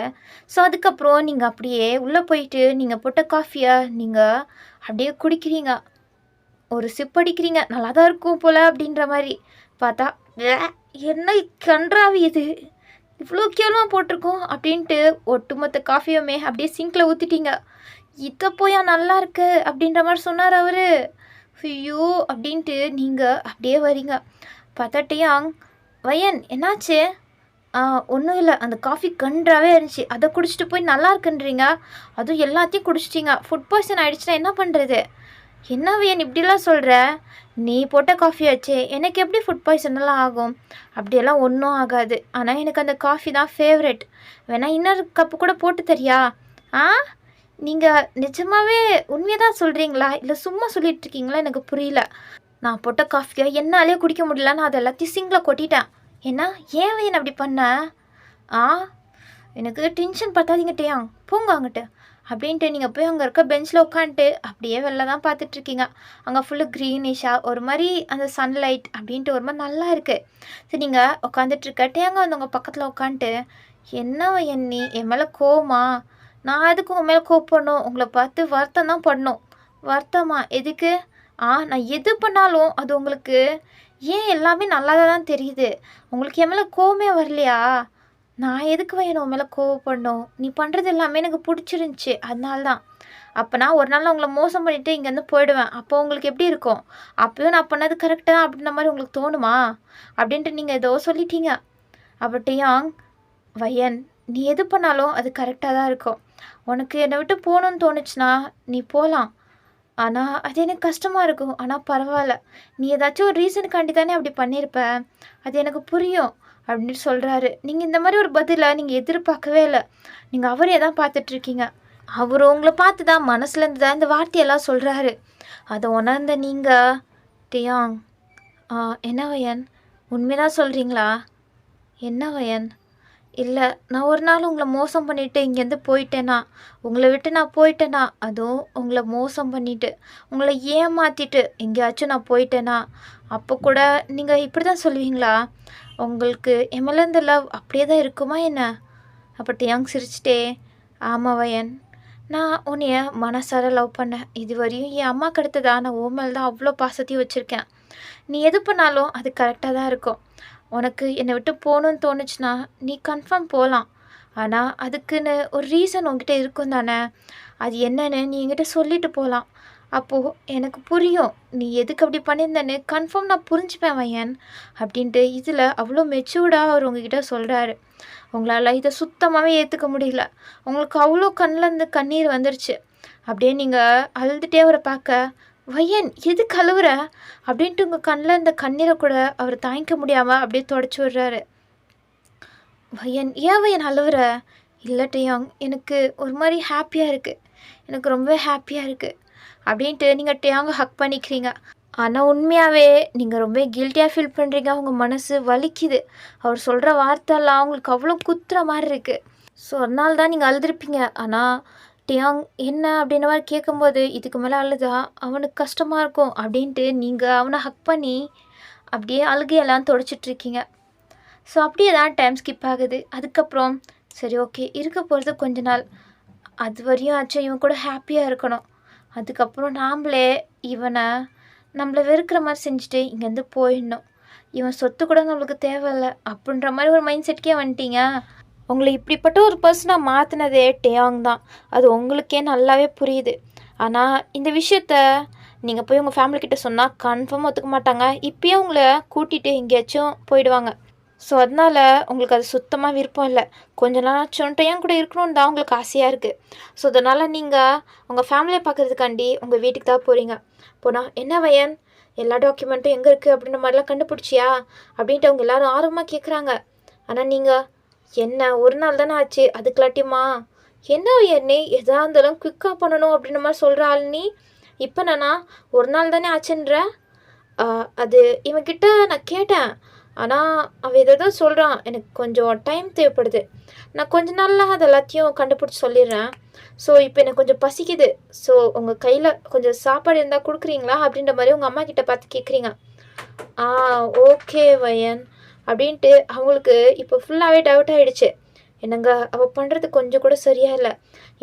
ஸோ அதுக்கப்புறம் நீங்கள் அப்படியே உள்ளே போயிட்டு நீங்கள் போட்ட காஃபியை நீங்கள் அப்படியே குடிக்கிறீங்க. ஒரு சிப் அடிக்கிறீங்க. நல்லா தான் இருக்கும் போல் அப்படின்ற மாதிரி பார்த்தா, "வே, என்ன கன்றாவி இது, இவ்வளோ கேவலமாக போட்டிருக்கோம்" அப்படின்ட்டு ஒட்டுமொத்த காஃபியுமே அப்படியே சிங்கில் ஊற்றிட்டீங்க. "இதை போயா நல்லா இருக்கு" அப்படின்ற மாதிரி சொன்னார் அவர். ஐயோ அப்படின்ட்டு நீங்கள் அப்படியே வரீங்க. பார்த்தா டியாங், "வயன் என்னாச்சு?" ஒன்றும் இல்லை, அந்த காஃபி கன்றாவே இருந்துச்சு, அதை குடிச்சிட்டு போய் நல்லா இருக்குன்றீங்க, அதுவும் எல்லாத்தையும் குடிச்சிட்டிங்க. ஃபுட் பாய்சன் ஆகிடுச்சுன்னா என்ன பண்ணுறது?" "என்ன வயன் இப்படிலாம் சொல்கிற? நீ போட்ட காஃபி ஆச்சே, எனக்கு எப்படி ஃபுட் பாய்சன்லாம் ஆகும்?" "அப்படியெல்லாம் ஒன்றும் ஆகாது, ஆனால் எனக்கு அந்த காஃபி தான் ஃபேவரெட். வேணா இன்னொரு கப்பு கூட போட்டு தரியா?" "ஆ, நீங்கள் நிஜமாவே உண்மையை தான் சொல்கிறீங்களா, இல்லை சும்மா சொல்லிட்டு இருக்கீங்களா? எனக்கு புரியல." "நான் போட்ட காஃபியை என்னாலே குடிக்க முடியல, நான் அதை எல்லாத்தையும் சிங்கில் கொட்டிட்டேன்." "என்ன, ஏன் வயன் அப்படி பண்ண?" "ஆ, எனக்கு டென்ஷன் பத்தாதீங்க டேயாங், போங்க அங்கிட்டு." அப்படின்ட்டு நீங்கள் போய் அங்கே இருக்க பெஞ்சில் உட்காந்துட்டு அப்படியே வெளில தான் பார்த்துட்ருக்கீங்க. அங்கே ஃபுல்லு க்ரீனிஷாக ஒரு மாதிரி அந்த சன்லைட் அப்படின்ட்டு ஒரு மாதிரி நல்லா இருக்குது. சரி நீங்கள் உட்காந்துட்ருக்க டேங்க வந்து உங்கள் பக்கத்தில் உட்காந்துட்டு, "என்ன வயன் நீ என் மேலே கோவமா? நான் எதுக்கு உங்கள் மேலே கோவப்படணும்? உங்களை பார்த்து வருத்தம் தான் படணும்." "வருத்தமா? எதுக்கு?" நான் எது பண்ணாலும் அது உங்களுக்கு ஏன் எல்லாமே நல்லதா தான் தெரியுது. உங்களுக்கு என் மேலே கோவமே வரலையா?" "நான் எதுக்கு வயன் உன் மேலே கோவப்படணும்? நீ பண்ணுறது எல்லாமே எனக்கு பிடிச்சிருந்துச்சி, அதனால தான்." "அப்போனா ஒரு நாள் நான் உங்களை மோசம் பண்ணிவிட்டு இங்கேருந்து போயிடுவேன், அப்போ உங்களுக்கு எப்படி இருக்கும்? அப்போயும் நான் பண்ணது கரெக்டு தான் அப்படின்ற மாதிரி உங்களுக்கு தோணுமா?" அப்படின்ட்டு நீங்கள் ஏதோ சொல்லிட்டீங்க. அப்போ டியாங், "வயன், நீ எது பண்ணாலும் அது கரெக்டாக தான் இருக்கும். உனக்கு என்னை விட்டு போகணுன்னு தோணுச்சுன்னா நீ போகலாம். ஆனால் அது எனக்கு கஷ்டமாக இருக்கும். ஆனால் பரவாயில்ல, நீ ஏதாச்சும் ஒரு ரீசனுக்காண்டி தானே அப்படி பண்ணியிருப்ப. அது எனக்கு புரியும்." அப்படின்னு சொல்கிறாரு. நீங்கள் இந்த மாதிரி ஒரு பதிலை நீங்கள் எதிர்பார்க்கவே இல்லை. நீங்கள் அவரே தான் பார்த்துட்ருக்கீங்க. அவர் உங்களை பார்த்து தான் மனசுலேருந்து தான் இந்த வார்த்தையெல்லாம் சொல்கிறாரு. அதை உணர்ந்த நீங்கள், டியாங், என்ன வயன், உண்மைதான் சொல்கிறீங்களா?" "என்ன வயன்?" "இல்லை, நான் ஒரு நாள் உங்களை மோசம் பண்ணிவிட்டு இங்கேருந்து போயிட்டேனா, உங்களை விட்டு நான் போயிட்டேனா, அதுவும் உங்களை மோசம் பண்ணிவிட்டு உங்களை ஏமாற்றிட்டு எங்கேயாச்சும் நான் போயிட்டேனா, அப்போ கூட நீங்கள் இப்படி தான் சொல்லுவீங்களா? உங்களுக்கு என் மேலே இருந்த லவ் அப்படியே தான் இருக்குமா என்ன?" அப்போ டியாங் சிரிச்சிட்டே, "ஆமாம் வயன், நான் உன்னைய மனசார லவ் பண்ணேன். இதுவரையும் என் அம்மாவுக்கு அடுத்ததா நான் உன் மேலே தான் அவ்வளோ பாசத்தையும் வச்சுருக்கேன். நீ எது பண்ணாலும் அது கரெக்டாக தான் இருக்கும். உனக்கு என்னை விட்டு போகணுன்னு தோணுச்சுன்னா நீ கன்ஃபார்ம் போகலாம். ஆனால் அதுக்குன்னு ஒரு ரீசன் உன்கிட்ட இருக்கும் தானே, அது என்னன்னு நீ என்கிட்ட சொல்லிட்டு போகலாம். அப்போது எனக்கு புரியும் நீ எதுக்கு அப்படி பண்ணியிருந்தேன்னு கன்ஃபார்ம் நான் புரிஞ்சுப்பேன் வையன் அப்படின்ட்டு இதில் அவ்வளோ மெச்சூர்டாக அவர் உங்ககிட்ட சொல்கிறாரு. உங்களால் இதை சுத்தமாகவே ஏற்றுக்க முடியல. உங்களுக்கு அவ்வளோ கண்ணில் இருந்து கண்ணீர் வந்துருச்சு. அப்படியே நீங்கள் அழுதுகிட்டே அவரை பார்க்க, வையன் எதுக்கு அழுவுற அப்படின்ட்டு உங்கள் கண்ணில் இந்த கண்ணீரை கூட அவர் தாங்கிக்க முடியாமல் அப்படியே தொடச்சி விடுறாரு. வையன் ஏன் வையன் அழுவுற? இல்லை டேயாங், எனக்கு ஒரு மாதிரி ஹாப்பியாக இருக்குது, எனக்கு ரொம்பவே ஹாப்பியாக இருக்குது அப்படின்ட்டு நீங்கள் டேயாங்க ஹக் பண்ணிக்கிறீங்க. ஆனால் உண்மையாகவே நீங்கள் ரொம்ப கில்ட்டியாக ஃபீல் பண்ணுறீங்க. உங்கள் மனசு வலிக்குது. அவர் சொல்கிற வார்த்தைலாம் உங்களுக்கு அவ்வளோ குத்துற மாதிரி இருக்குது. ஸோ அதனால தான் நீங்கள் அழுதுருப்பீங்க. ஆனால் டேயாங் என்ன அப்படின்ற மாதிரி கேட்கும்போது இதுக்கு மேலே அழுதா அவனுக்கு கஷ்டமாக இருக்கும் அப்படின்ட்டு நீங்கள் அவனை ஹக் பண்ணி அப்படியே அழுகையெல்லாம் தொடச்சிட்ருக்கீங்க. ஸோ அப்படியே தான் டைம் ஸ்கிப் ஆகுது. அதுக்கப்புறம் சரி ஓகே இருக்க போகிறது கொஞ்ச நாள், அது வரையும் ஆச்சும் இவன் கூட ஹாப்பியாக இருக்கணும். அதுக்கப்புறம் நாம்ளே இவனை நம்மளை வெறுக்கிற மாதிரி செஞ்சுட்டு இங்கேருந்து போயிடணும். இவன் சொத்து கூட நம்மளுக்கு தேவையில்லை அப்படின்ற மாதிரி ஒரு மைண்ட் செட்கே வந்துட்டீங்க. உங்களை இப்படிப்பட்ட ஒரு பர்சனாக மாற்றினதே டேயாங் தான். அது உங்களுக்கே நல்லாவே புரியுது. ஆனால் இந்த விஷயத்த நீங்கள் போய் உங்கள் ஃபேமிலிக்கிட்ட சொன்னால் கன்ஃபார்மாக ஒத்துக்க மாட்டாங்க. இப்போயே உங்களை கூட்டிகிட்டு எங்கேயாச்சும் போயிடுவாங்க. ஸோ அதனால் உங்களுக்கு அது சுத்தமாக விருப்பம் இல்லை. கொஞ்ச நாளாச்சும் டேயாங் கூட இருக்கணும்னு தான் உங்களுக்கு ஆசையாக இருக்குது. ஸோ அதனால் நீங்கள் உங்கள் ஃபேமிலியை பார்க்குறதுக்காண்டி உங்கள் வீட்டுக்கு தான் போகிறீங்க. போனால் என்ன வையன் எல்லா டாக்குமெண்ட்டும் எங்கே இருக்குது அப்படின்ற மாதிரிலாம் கண்டுபிடிச்சியா அப்படின்ட்டு அவங்க எல்லோரும் ஆர்வமாக கேட்குறாங்க. ஆனால் நீங்கள் என்ன ஒரு நாள் தானே ஆச்சு அதுக்குலாட்டியுமா என்ன வையன் நீ எதாக இருந்தாலும் குயிக்காக பண்ணணும் அப்படின்ற மாதிரி சொல்கிற ஆள் நீ. இப்போ நானா ஒரு நாள் தானே ஆச்சுன்ற அது இவன்கிட்ட நான் கேட்டேன். ஆனால் அவன் எதோ சொல்கிறான், எனக்கு கொஞ்சம் டைம் தேவைப்படுது, நான் கொஞ்ச நாளில் அது எல்லாத்தையும் கண்டுபிடிச்சி சொல்லிடுறேன். ஸோ இப்போ எனக்கு கொஞ்சம் பசிக்குது, ஸோ உங்கள் கையில் கொஞ்சம் சாப்பாடு இருந்தால் கொடுக்குறீங்களா அப்படின்ற மாதிரி உங்கள் அம்மா கிட்ட பார்த்து கேட்குறீங்க. ஓகே வையன் அப்படின்ட்டு அவங்களுக்கு இப்போ ஃபுல்லாகவே டவுட் ஆகிடுச்சு. என்னங்க அவள் பண்ணுறது கொஞ்சம் கூட சரியாக இல்லை.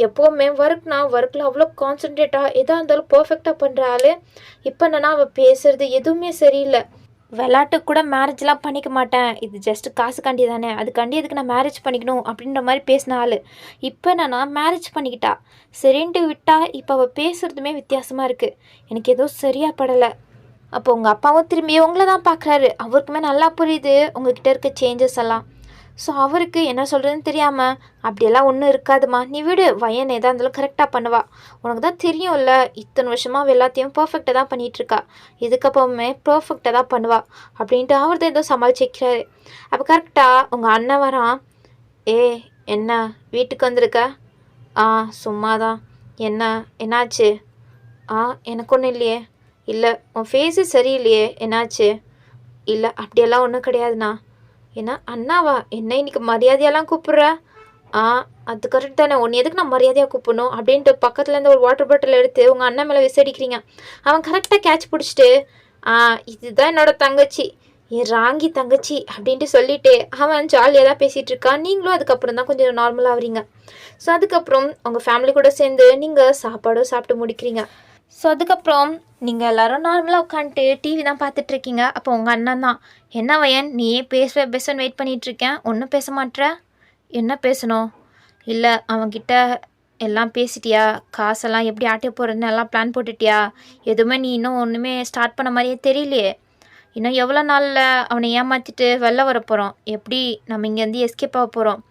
எப்போவுமே ஒர்க்கில் அவ்வளோ கான்சன்ட்ரேட்டாக எதாக இருந்தாலும் பர்ஃபெக்டாக பண்ணுற ஆள். இப்போ என்னன்னா அவள் பேசுகிறது எதுவுமே சரியில்லை. விளாட்டுக்கு கூட மேரேஜ்லாம் பண்ணிக்க மாட்டேன், இது ஜஸ்ட்டு காசுக்காண்டி தானே, அதுக்காண்டி எதுக்கு நான் மேரேஜ் பண்ணிக்கணும் அப்படின்ற மாதிரி பேசின ஆள் இப்போ என்னன்னா மேரேஜ் பண்ணிக்கிட்டா. சரின்ட்டு விட்டா இப்போ அவள் பேசுகிறதுமே வித்தியாசமாக இருக்குது. எனக்கு ஏதோ சரியாக படலை. அப்போ உங்கள் அப்பாவும் திரும்பி உங்களை தான் பார்க்குறாரு. அவருக்குமே நல்லா புரியுது உங்ககிட்ட இருக்க சேஞ்சஸ் எல்லாம். ஸோ அவருக்கு என்ன சொல்கிறதுன்னு தெரியாமல் அப்படியெல்லாம் ஒன்றும் இருக்காதுமா, நீ விடு, வையன் எதாக இருந்தாலும் கரெக்டாக பண்ணுவா, உனக்கு தான் தெரியும்ல இத்தனை வருஷமாக எல்லாத்தையும் பர்ஃபெக்டாக தான் பண்ணிகிட்ருக்கா, இதுக்கப்புறமே பர்ஃபெக்டாக தான் பண்ணுவா அப்படின்ட்டு அவர் தான் ஏதோ சமாளிச்சிக்கிறாரு. அப்போ கரெக்டாக உங்கள் அண்ணன் வரான். என்ன வீட்டுக்கு வந்திருக்க? சும்மா தான். என்னாச்சு? எனக்கு ஒன்றும் இல்லையே. இல்லை உன் ஃபேஸு சரியில்லையே, என்னாச்சு? இல்லை அப்படியெல்லாம் ஒன்றும் கிடையாதுண்ணா. ஏன்னா அண்ணாவா என்ன இன்னைக்கு மரியாதையெல்லாம் கூப்பிட்ற? அது கரெக்ட் தானே, ஒன்று எதுக்கு நான் மரியாதையாக கூப்பிடணும் அப்படின்ட்டு பக்கத்துலேருந்து ஒரு வாட்டர் பாட்டில் எடுத்து உங்கள் அண்ணன் மேலே விசாரிக்கிறீங்க. அவன் கரெக்டாக கேட்ச் பிடிச்சிட்டு இதுதான் என்னோட தங்கச்சி, என் ராங்கி தங்கச்சி அப்படின்ட்டு சொல்லிட்டு அவன் ஜாலியாக தான் பேசிகிட்டு இருக்கான். நீங்களும் அதுக்கப்புறம் தான் கொஞ்சம் நார்மலாக ஆகிறீங்க. ஸோ அதுக்கப்புறம் உங்கள் ஃபேமிலி கூட சேர்ந்து நீங்கள் சாப்பாடும் சாப்பிட்டு முடிக்கிறீங்க. ஸோ அதுக்கப்புறம் நீங்கள் எல்லோரும் நார்மலாக உட்காந்துட்டு டிவி தான் பார்த்துட்ருக்கீங்க. அப்போ உங்கள் அண்ணன் தான், என்ன வையன் நீயே பேசுன்னு வெயிட் பண்ணிகிட்ருக்கேன், ஒன்றும் பேச மாட்டேற? என்ன பேசணும்? இல்லை அவன்கிட்ட எல்லாம் பேசிட்டியா? காசெல்லாம் எப்படி ஆட்டிய போகிறதுன்னு எல்லாம் பிளான் போட்டுட்டியா? எதுவுமே நீ இன்னும் ஒன்றுமே ஸ்டார்ட் பண்ண மாதிரியே தெரியலையே. இன்னும் எவ்வளோ நாளில் அவனை ஏமாற்றிட்டு வெளில வர போகிறோம்? எப்படி நம்ம இங்கேருந்து எஸ்கேப் ஆக போகிறோம்?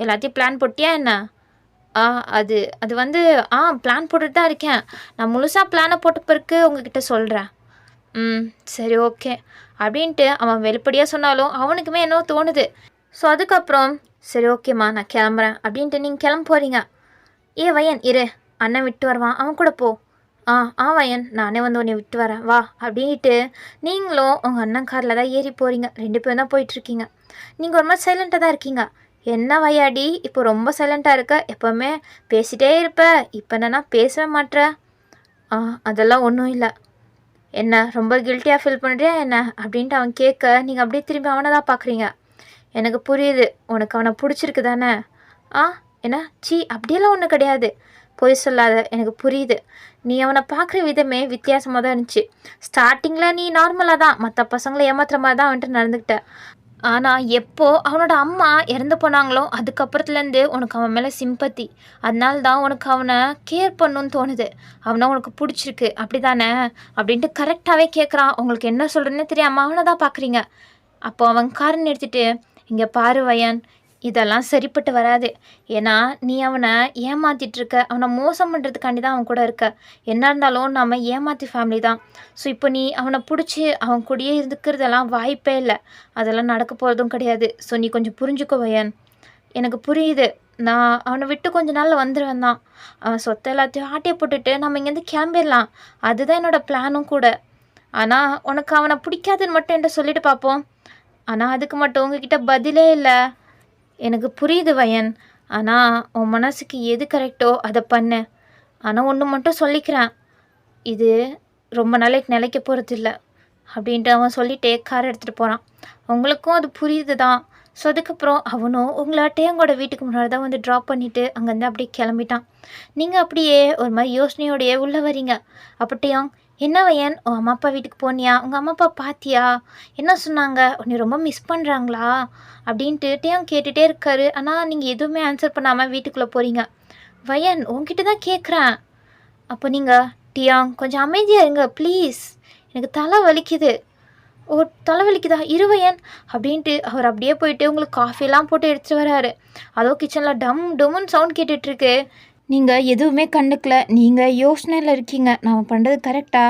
எல்லாத்தையும் பிளான் போட்டியா என்ன? அது அது வந்து பிளான் போட்டுட்டு தான் இருக்கேன். நான் முழுசாக பிளானை போட்ட பிறகு உங்ககிட்ட சொல்கிறேன். சரி ஓகே அப்படின்ட்டு அவன் வெளிப்படையாக சொன்னாலும் அவனுக்குமே என்னவோ தோணுது. ஸோ அதுக்கப்புறம் சரி ஓகேம்மா நான் கிளம்புறேன் அப்படின்ட்டு நீங்கள் கிளம்ப போகிறீங்க. வையன் இரு, அண்ணன் விட்டு வருவான், அவன் கூட போ. வையன் நானே வந்து உன்னை விட்டு வரேன் வா அப்படின்ட்டு நீங்களும் உங்கள் அண்ணன் காரில் தான் ஏறி போகிறீங்க. 2 பேரும் தான் போயிட்டுருக்கீங்க. நீங்கள் ஒரு மாதிரி சைலண்ட்டாக தான் இருக்கீங்க. என்ன வையாடி இப்போ ரொம்ப சைலண்ட்டாக இருக்க, எப்போவுமே பேசிகிட்டே இருப்ப, இப்போ என்னன்னா பேசவே மாட்ற? அதெல்லாம் ஒன்றும் இல்லை. என்ன ரொம்ப கில்ட்டியாக ஃபீல் பண்ணுறியா என்ன அப்படின்ட்டு அவன் கேட்க நீங்கள் அப்படியே திரும்பி அவனை தான் பார்க்குறீங்க. எனக்கு புரியுது, உனக்கு அவனை பிடிச்சிருக்கு தானே? என்ன அப்படியெல்லாம் ஒன்றும் கிடையாது, பொய் சொல்லாத, எனக்கு புரியுது. நீ அவனை பார்க்குற விதமே வித்தியாசமாக தான் இருந்துச்சு. ஸ்டார்டிங்கில் நீ நார்மலாக தான் மற்ற பசங்களை ஏமாத்துற மாதிரி தான் வந்துட்டு நடந்துக்கிட்ட. ஆனால் எப்போ அவனோட அம்மா இறந்து போனாங்களோ அதுக்கப்புறத்துலேருந்து உனக்கு அவன் மேலே சிம்பத்தி. அதனால தான் உனக்கு அவனை கேர் பண்ணணும்னு தோணுது. அவனை உனக்கு பிடிச்சிருக்கு அப்படி தானே அப்படின்ட்டு கரெக்டாகவே கேட்குறான். உங்களுக்கு என்ன சொல்கிறேன்னு தெரியாமல் அவனை தான் பார்க்குறீங்க. அப்போ அவன் காரை நிறுத்திட்டு, இங்கே பாரு வயன், இதெல்லாம் சரிப்பட்டு வராது. ஏன்னா நீ அவனை ஏமாத்திட்டுருக்க, அவனை மோசம் பண்ணுறதுக்காண்டி தான் அவன் கூட இருக்க. என்ன இருந்தாலும் நம்ம ஏமாத்தி ஃபேமிலி தான். ஸோ இப்போ நீ அவனை பிடிச்சி அவன் கூடயே இருக்கிறதெல்லாம் வாய்ப்பே இல்லை. அதெல்லாம் நடக்க போகிறதும் கிடையாது. ஸோ நீ கொஞ்சம் புரிஞ்சுக்கோ வயன். எனக்கு புரியுது. நான் அவனை விட்டு கொஞ்ச நாளில் வந்துடுவேன் தான். அவன் சொத்தை எல்லாத்தையும் ஆட்டியை போட்டுட்டு நம்ம இங்கேருந்து கிளம்பிடலாம். அதுதான் என்னோடய பிளானும் கூட. ஆனால் உனக்கு அவனை பிடிக்காதுன்னு மட்டும் என்கிட்ட சொல்லிட்டு பார்ப்போம். ஆனால் அதுக்கு மட்டும் உங்ககிட்ட பதிலே இல்லை. எனக்கு புரியுது வயன். ஆனால் உன் மனசுக்கு எது கரெக்டோ அதை பண்ணு. ஆனால் ஒன்று மட்டும் சொல்லிக்கிறேன், இது ரொம்ப நாளைக்கு நிலைக்க போகிறது இல்லை அப்படின்ட்டு அவன் சொல்லிட்டே கார் எடுத்துகிட்டு போகிறான். உங்களுக்கும் அது புரியுது தான். ஸோ அதுக்கப்புறம் அவனும் உங்களை டேங்கோட வீட்டுக்கு முன்னாடி தான் வந்து ட்ராப் பண்ணிவிட்டு அங்கேருந்து அப்படியே கிளம்பிட்டான். நீங்கள் அப்படியே ஒரு மாதிரி யோசனையோடையே உள்ளே வரீங்க. அப்போ டேங், என்ன வயன், உன் அம்மா அப்பா வீட்டுக்கு போனியா? உங்கள் அம்மா அப்பா பார்த்தியா? என்ன சொன்னாங்க? உன்னை ரொம்ப மிஸ் பண்ணுறாங்களா அப்படின்ட்டு டேங் கேட்டுகிட்டே இருக்காரு. ஆனால் நீங்கள் எதுவுமே ஆன்சர் பண்ணாமல் வீட்டுக்குள்ளே போகிறீங்க. வயன், உங்ககிட்ட தான் கேட்குறேன். அப்போ நீங்கள், டியாங் கொஞ்சம் அமைதியாக இருங்க ப்ளீஸ், எனக்கு தலை வலிக்குது. ஓ, தலை வலிக்குதா? இருவயன் அப்படின்ட்டு அவர் அப்படியே போயிட்டு உங்களுக்கு காஃபியெல்லாம் போட்டு எடுத்துகிட்டு வராரு. அதோ கிச்சனில் டம் டொமுன்னு சவுண்ட் கேட்டுட்ருக்கு. நீங்கள் எதுவுமே கண்டுக்கல. நீங்கள் யோசனையில் இருக்கீங்க, நாம் பண்ணுறது கரெக்டா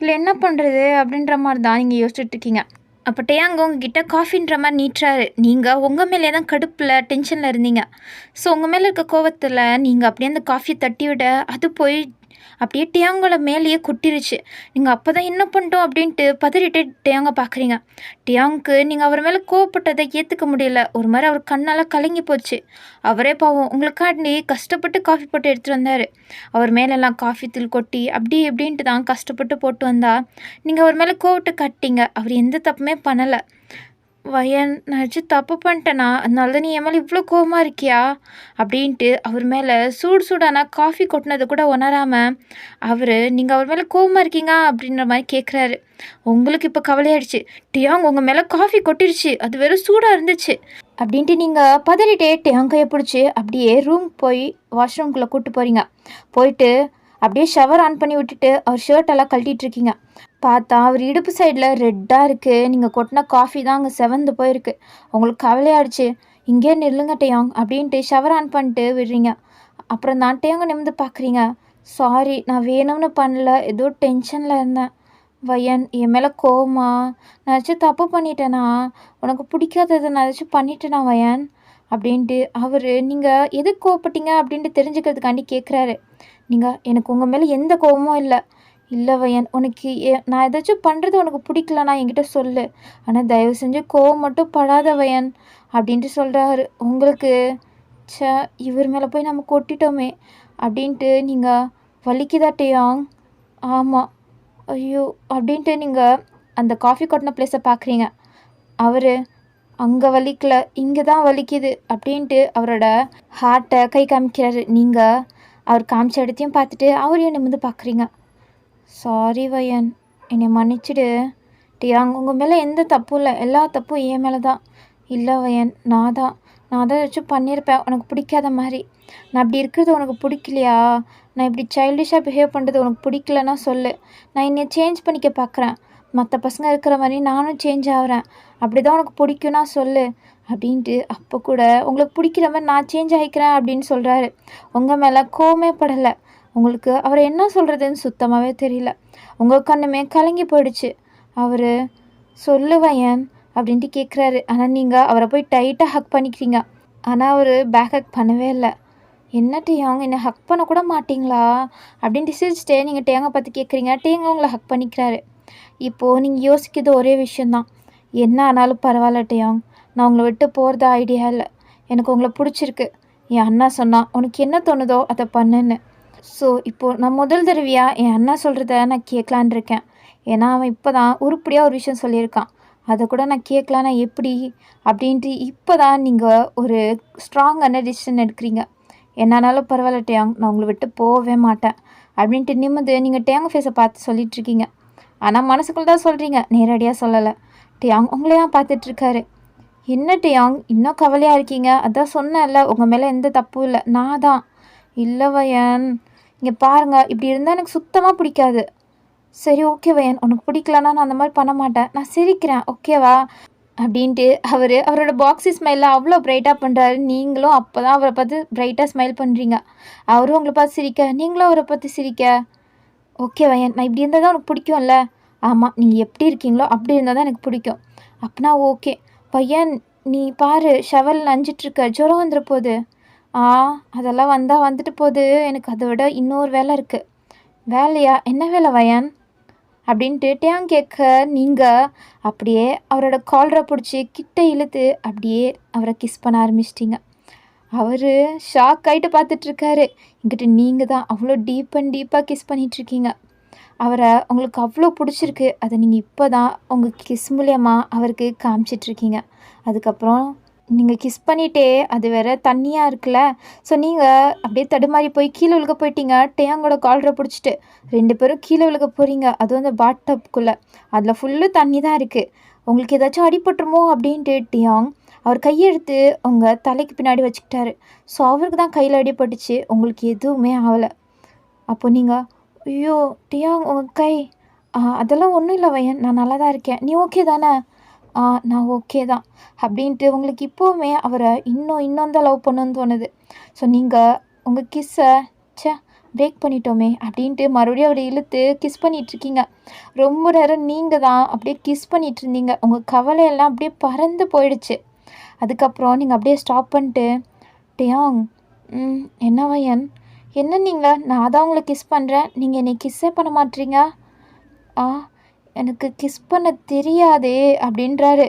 இல்லை என்ன பண்ணுறது அப்படின்ற மாதிரி தான் நீங்கள் யோசிச்சுட்ருக்கீங்க. அப்போ டேயாங்க உங்ககிட்ட காஃபின்ற மாதிரி நீட்டுறாரு. நீங்கள் உங்கள் மேலே தான் கடுப்பில் டென்ஷனில் இருந்தீங்க. ஸோ உங்கள் மேலே இருக்க கோவத்தில் நீங்கள் அப்படியே அந்த காஃபியை தட்டி விட அது போய் அப்படியே டேயாங்கோட மேலேயே கொட்டிருச்சு. நீங்கள் அப்போ தான் என்ன பண்ணிட்டோம் அப்படின்ட்டு பதறிட்டு டேயாங்க பார்க்குறீங்க. டேயாங்க்கு நீங்கள் அவர் மேலே கோவப்பட்டதை ஏற்றுக்க முடியல. ஒரு மாதிரி அவர் கண்ணால் கலங்கி போச்சு. அவரே பாவம் உங்களுக்காண்டி கஷ்டப்பட்டு காஃபி போட்டு எடுத்துகிட்டு வந்தார். அவர் மேலெல்லாம் காஃபி தூள் கொட்டி அப்படி இப்படின்ட்டு தான் கஷ்டப்பட்டு போட்டு வந்தா நீங்கள் அவர் மேலே கோவத்தை காட்டிங்க. அவர் எந்த தப்புமே பண்ணலை. வயன், நான் வச்சு தப்பு பண்ணிட்டேனா? அதனால தான் நீ என் மேலே இவ்வளோ கோவமாக இருக்கியா அப்படின்ட்டு அவர் மேலே சூடான காஃபி கொட்டினதை கூட உணராமல் அவர் நீங்கள் அவர் மேலே கோவமாக இருக்கீங்க அப்படின்ற மாதிரி கேட்குறாரு. உங்களுக்கு இப்போ கவலையாயிடுச்சு. டியாங் உங்கள் மேலே காஃபி கொட்டிருச்சு, அது வெறும் சூடாக இருந்துச்சு அப்படின்ட்டு நீங்கள் பதறிட்டே டியாங் கையை பிடிச்சி அப்படியே ரூம் போய் வாஷ்ரூம்குள்ளே கூப்பிட்டு போகிறீங்க. போயிட்டு அப்படியே ஷவர் ஆன் பண்ணி விட்டுட்டு அவர் ஷர்ட்டெல்லாம் கழட்டிகிட்ருக்கீங்க. பார்த்தா அவர் இடுப்பு சைடில் ரெட்டாக இருக்குது. நீங்கள் கொட்டின காஃபி தான் அங்கே செவந்து போயிருக்கு. உங்களுக்கு கவலையாயிடுச்சு. இங்கே நில்லுங்க டேயாங் அப்படின்ட்டு ஷவர் ஆன் பண்ணிட்டு விடுறீங்க. அப்புறம் தான் டேயாங்க நிமிந்து பார்க்குறீங்க. சாரி, நான் வேணும்னு பண்ணல, ஏதோ டென்ஷனில் இருந்தேன். வயன், என் மேலே கோவமா? நான் ஏதாச்சும் தப்பு பண்ணிட்டேனா? உனக்கு பிடிக்காததை நான் ஏதாச்சும் பண்ணிட்டேனா வயன் அப்படின்ட்டு அவர் நீங்கள் எது கோவப்பட்டீங்க அப்படின்ட்டு தெரிஞ்சுக்கிறதுக்காண்டி கேட்குறாரு. நீங்கள், எனக்கு உங்கள் மேலே எந்த கோவமும் இல்லை. இல்லை வயன், உனக்கு நான் ஏதாச்சும் பண்ணுறது உனக்கு பிடிக்கலனா என்கிட்ட சொல்லு. ஆனால் தயவு செஞ்சு கோவம் மட்டும் படாத வயன் அப்படின்ட்டு சொல்கிறாரு. உங்களுக்கு இவர் மேலே போய் நம்ம கொட்டிட்டோமே அப்படின்ட்டு நீங்கள் வலிக்குதா டேயாங்? ஆமாம். ஐயோ அப்படின்ட்டு நீங்கள் அந்த காஃபி கொட்டின பிளேஸை பார்க்குறீங்க. அவர் அங்கே வலிக்கல, இங்கே தான் வலிக்குது அப்படின்ட்டு அவரோட ஹார்ட்டை கை காமிக்கிறாரு. நீங்கள் அவர் காமிச்ச இடத்தையும் பார்த்துட்டு அவரையும் நிமிந்து பார்க்குறீங்க. சாரி வயன், என்னை மன்னிச்சிடு. டியாங், உங்கள் மேலே எந்த தப்பும் இல்லை, எல்லா தப்பும் என் மேலே தான். இல்லை வயன், நான் தான் ஏதாச்சும் பண்ணியிருப்பேன் உனக்கு பிடிக்காத மாதிரி. நான் அப்படி இருக்கிறது உனக்கு பிடிக்கலையா? நான் இப்படி சைல்டிஷாக பிஹேவ் பண்ணுறது உனக்கு பிடிக்கலன்னா சொல்லு. நான் என்னை சேஞ்ச் பண்ணிக்க பார்க்குறேன். மற்ற பசங்க இருக்கிற மாதிரி நானும் சேஞ்ச் ஆகிறேன். அப்படி தான் உனக்கு பிடிக்குன்னா சொல்லு அப்படின்ட்டு அப்போ கூட உங்களுக்கு பிடிக்கிற மாதிரி நான் சேஞ்ச் ஆகிக்கிறேன் அப்படின்னு சொல்கிறாரு. உங்கள் மேலே கோவமே படலை. உங்களுக்கு அவரை என்ன சொல்கிறதுன்னு சுத்தமாகவே தெரியல. உங்கள் கண்ணுமே கலங்கி போயிடுச்சு. அவர் சொல்லு வயன் அப்படின்ட்டு கேட்குறாரு. ஆனால் நீங்கள் அவரை போய் டைட்டாக ஹக் பண்ணிக்கிறீங்க. ஆனால் அவர் பேக் ஹக் பண்ணவே இல்லை. என்ன டேயாங், என்னை ஹக் பண்ண கூட மாட்டிங்களா அப்படின்ட்டு சிரிச்சிட்டே நீங்கள் டேங்க பார்த்து கேட்குறீங்க. டேங்க உங்களை ஹக் பண்ணிக்கிறாரு. இப்போது நீங்கள் யோசிக்கிறது ஒரே விஷயந்தான். என்ன ஆனாலும் பரவாயில்ல டேயாங், நான் உங்களை விட்டு போகிறது ஐடியா இல்லை. எனக்கு உங்களை பிடிச்சிருக்கு. என் அண்ணா சொன்னால் உனக்கு என்ன தோணுதோ அதை பண்ணுன்னு. ஸோ இப்போது நான் முதல் தடவையாக என் அண்ணா சொல்கிறத நான் கேட்கலான் இருக்கேன். ஏன்னா அவன் இப்போ தான் உருப்படியாக ஒரு விஷயம் சொல்லியிருக்கான். அதை கூட நான் கேட்கலான்னா எப்படி அப்படின்ட்டு இப்போ தான் நீங்கள் ஒரு ஸ்ட்ராங்கான டிசிஷன் எடுக்கிறீங்க. என்னானாலும் பரவாயில்ல டேயாங், நான் உங்களை விட்டு போகவே மாட்டேன் அப்படின்ட்டு நிமிந்து நீங்கள் டேயாங் ஃபேஸை பார்த்து சொல்லிகிட்ருக்கீங்க. ஆனால் மனசுக்குள்ள தான் சொல்கிறீங்க, நேரடியாக சொல்லலை. டேயாங் உங்களையே பார்த்துட்ருக்காரு. என்ன டேயாங் இன்னும் கவலையாக இருக்கீங்க? அதான் சொன்னேன்ல உங்கள் மேலே எந்த தப்பும் இல்லை, நான் தான். இல்லை வயன், இங்கே பாருங்க, இப்படி இருந்தால் எனக்கு சுத்தமாக பிடிக்காது. சரி ஓகே வயன், உனக்கு பிடிக்கலன்னா நான் அந்த மாதிரி பண்ண மாட்டேன், நான் சிரிக்கிறேன் ஓகேவா அப்படின்ட்டு அவரோட பாக்ஸி ஸ்மைலில் அவ்வளோ பிரைட்டாக பண்ணுறாரு. நீங்களும் அப்போ தான் அவரை பார்த்து பிரைட்டாக ஸ்மைல் பண்ணுறீங்க. அவரும் உங்களை பார்த்து சிரிக்க, நீங்களும் அவரை பார்த்து சிரிக்க. ஓகே வயன், நான் இப்படி இருந்தால் தான் உனக்கு பிடிக்கும்ல? ஆமாம், நீங்கள் எப்படி இருக்கீங்களோ அப்படி இருந்தால் தான் எனக்கு பிடிக்கும். அப்படின்னா ஓகே பையன், நீ பாரு ஷவல் நஞ்சிட்ருக்க, ஜுரம் வந்துட போகுது. ஆ, அதெல்லாம் வந்தால் வந்துட்டு போகுது, எனக்கு அதை விட இன்னொரு வேலை இருக்குது. வேலையா? என்ன வேலை வயன் அப்படின்ட்டு டேங் கேட்க, நீங்கள் அப்படியே அவரோட காலரை பிடிச்சி கிட்ட இழுத்து அப்படியே அவரை கிஸ் பண்ண ஆரம்பிச்சிட்டிங்க. அவர் ஷாக் ஆகிட்டு பார்த்துட்ருக்காரு. இங்கிட்ட நீங்கள் தான் அவ்வளோ டீப்பாக கிஸ் பண்ணிகிட்ருக்கீங்க. அவரை உங்களுக்கு அவ்வளோ பிடிச்சிருக்கு, அதை நீங்கள் இப்போ தான் உங்கள் கிஸ் மூலியமாக அவருக்கு காமிச்சிட்ருக்கீங்க. அதுக்கப்புறம் நீங்கள் கிஸ் பண்ணிட்டே அது வேற தண்ணியாக இருக்குல்ல, ஸோ நீங்கள் அப்படியே தடுமாறி போய் கீழே விழுக போயிட்டீங்க. டேயாங்கோட காலரை பிடிச்சிட்டு 2 பேரும் கீழே விழுக போகிறீங்க. அதுவும் அந்த பாத் டப்புக்குள்ளே, அதில் ஃபுல்லு தண்ணி தான் இருக்குது. உங்களுக்கு ஏதாச்சும் அடிபட்டுருமோ அப்படின்ட்டு டேயாங் அவர் கையெடுத்து உங்கள் தலைக்கு பின்னாடி வச்சுக்கிட்டாரு. ஸோ அவருக்கு தான் கையில் அடிபட்டுச்சு, உங்களுக்கு எதுவுமே ஆகலை. அப்போ நீங்கள், ஐயோ டேயாங் உங்கள் கை, அதெல்லாம் ஒன்றும் இல்லை வயன், நான் நல்லா தான் இருக்கேன், நீ ஓகே தானே? நான் ஓகே தான் அப்படின்ட்டு உங்களுக்கு இப்போவுமே அவரை இன்னும் தான் லவ் பண்ணணும்னு தோணுது. ஸோ நீங்கள் உங்கள் கிஸ்ஸை பிரேக் பண்ணிட்டோமே அப்படின்ட்டு மறுபடியும் அவரை இழுத்து கிஸ் பண்ணிகிட்ருக்கீங்க. ரொம்ப நேரம் நீங்கள் தான் அப்படியே கிஸ் பண்ணிகிட்டு இருந்தீங்க. உங்கள் கவலையெல்லாம் அப்படியே பறந்து போயிடுச்சு. அதுக்கப்புறம் நீங்கள் அப்படியே ஸ்டாப் பண்ணிட்டு, டேயாங் என்ன வயன், என்ன நீங்கள், நான் தான் உங்களை கிஸ் பண்ணுறேன், நீங்கள் என்னை கிஸ்ஸே பண்ண மாட்டீங்க. எனக்கு கிஸ் பண்ண தெரியாதே அப்படின்றாரு.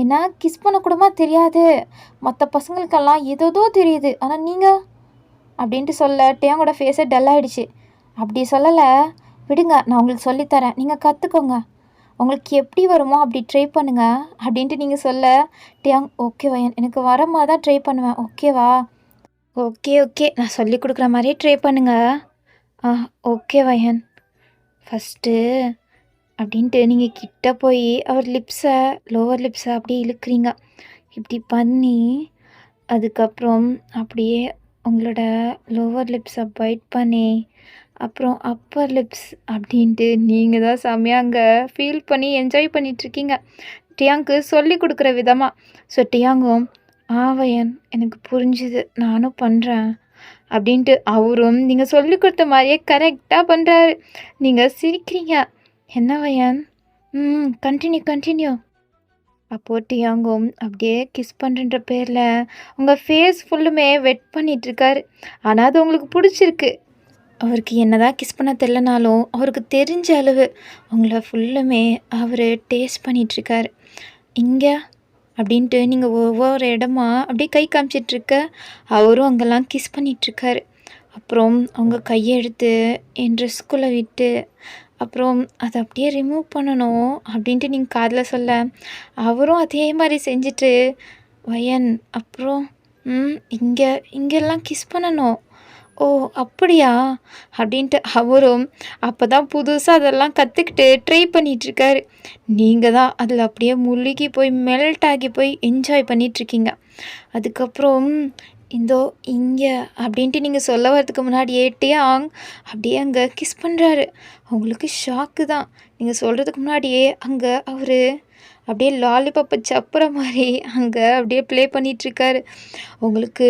என்ன கிஸ் பண்ணக்கூடமா தெரியாது? மற்ற பசங்களுக்கெல்லாம் ஏதோ தெரியுது, ஆனால் நீங்கள் அப்படின்ட்டு சொல்ல டேங்கோட ஃபேஸே டல் ஆகிடுச்சு. அப்படி சொல்லலை, விடுங்க, நான் உங்களுக்கு சொல்லித்தரேன், நீங்கள் கற்றுக்கோங்க, உங்களுக்கு எப்படி வருமோ அப்படி ட்ரை பண்ணுங்க அப்படின்ட்டு நீங்கள் சொல்ல, டேங் ஓகே வயன், எனக்கு வர மாதிரி தான் ட்ரை பண்ணுவேன் ஓகேவா? ஓகே நான் சொல்லி கொடுக்குற மாதிரியே ட்ரை பண்ணுங்க. ஓகே வயன். ஃபஸ்ட்டு அப்படின்ட்டு நீங்கள் கிட்ட போய் அவர் லோவர் லிப்ஸை அப்படியே இழுக்கிறீங்க. இப்படி பண்ணி அதுக்கப்புறம் அப்படியே உங்களோட லோவர் லிப்ஸை பைட் பண்ணி அப்புறம் அப்பர் லிப்ஸ் அப்படின்ட்டு நீங்கள் தான் செம்மையாக அங்கே ஃபீல் பண்ணி என்ஜாய் பண்ணிகிட்ருக்கீங்க டியாங்க்கு சொல்லி கொடுக்குற விதமாக. ஸோ டியாங்கும் வயன் எனக்கு புரிஞ்சுது, நானும் பண்ணுறேன் அப்படின்ட்டு அவரும் நீங்கள் சொல்லி கொடுத்த மாதிரியே கரெக்டாக பண்ணுறாரு. நீங்கள் சிரிக்கிறீங்க. என்ன வயன், கண்டினியூ. அப்போது டியாங்கும் அப்படியே கிஸ் பண்ணுறன்ற பேரில் உங்கள் ஃபேஸ் ஃபுல்லுமே வெட் பண்ணிகிட்ருக்காரு. ஆனால் அது உங்களுக்கு பிடிச்சிருக்கு. அவருக்கு என்னதான் கிஸ் பண்ண தெரிலனாலும் அவருக்கு தெரிஞ்ச அளவு உங்களை ஃபுல்லுமே அவர் டேஸ்ட் பண்ணிகிட்ருக்காரு. இங்கே அப்படின்ட்டு நீங்கள் ஒவ்வொரு இடமா அப்படியே கை காமிச்சிட்ருக்க அவரும் அங்கெல்லாம் கிஸ் பண்ணிகிட்ருக்காரு. அப்புறம் அவங்க கையை எடுத்து என் ட்ரெஸ்க்குள்ளே விட்டு அப்புறம் அதை அப்படியே ரிமூவ் பண்ணணும் அப்படின்ட்டு நீங்கள் காதில் சொல்ல அவரும் அதே மாதிரி செஞ்சுட்டு, வயன் அப்புறம் இங்கெல்லாம் கிஸ் பண்ணணும், ஓ அப்படியா அப்படின்ட்டு அவரும் அப்போ தான் புதுசாக அதெல்லாம் கற்றுக்கிட்டு ட்ரை பண்ணிகிட்ருக்காரு. நீங்கள் தான் அதில் அப்படியே முழுகி போய் மெல்ட் ஆகி போய் என்ஜாய் பண்ணிகிட்ருக்கீங்க. அதுக்கப்புறம் இங்கே அப்படின்ட்டு நீங்கள் சொல்ல வரதுக்கு முன்னாடியே டேயாங் அப்படியே அங்கே கிஸ் பண்ணுறாரு. அவங்களுக்கு ஷாக்கு தான். நீங்கள் சொல்கிறதுக்கு முன்னாடியே அங்கே அவர் அப்படியே லாலிபாப்பை சப்புற மாதிரி அங்கே அப்படியே ப்ளே பண்ணிகிட்ருக்காரு. உங்களுக்கு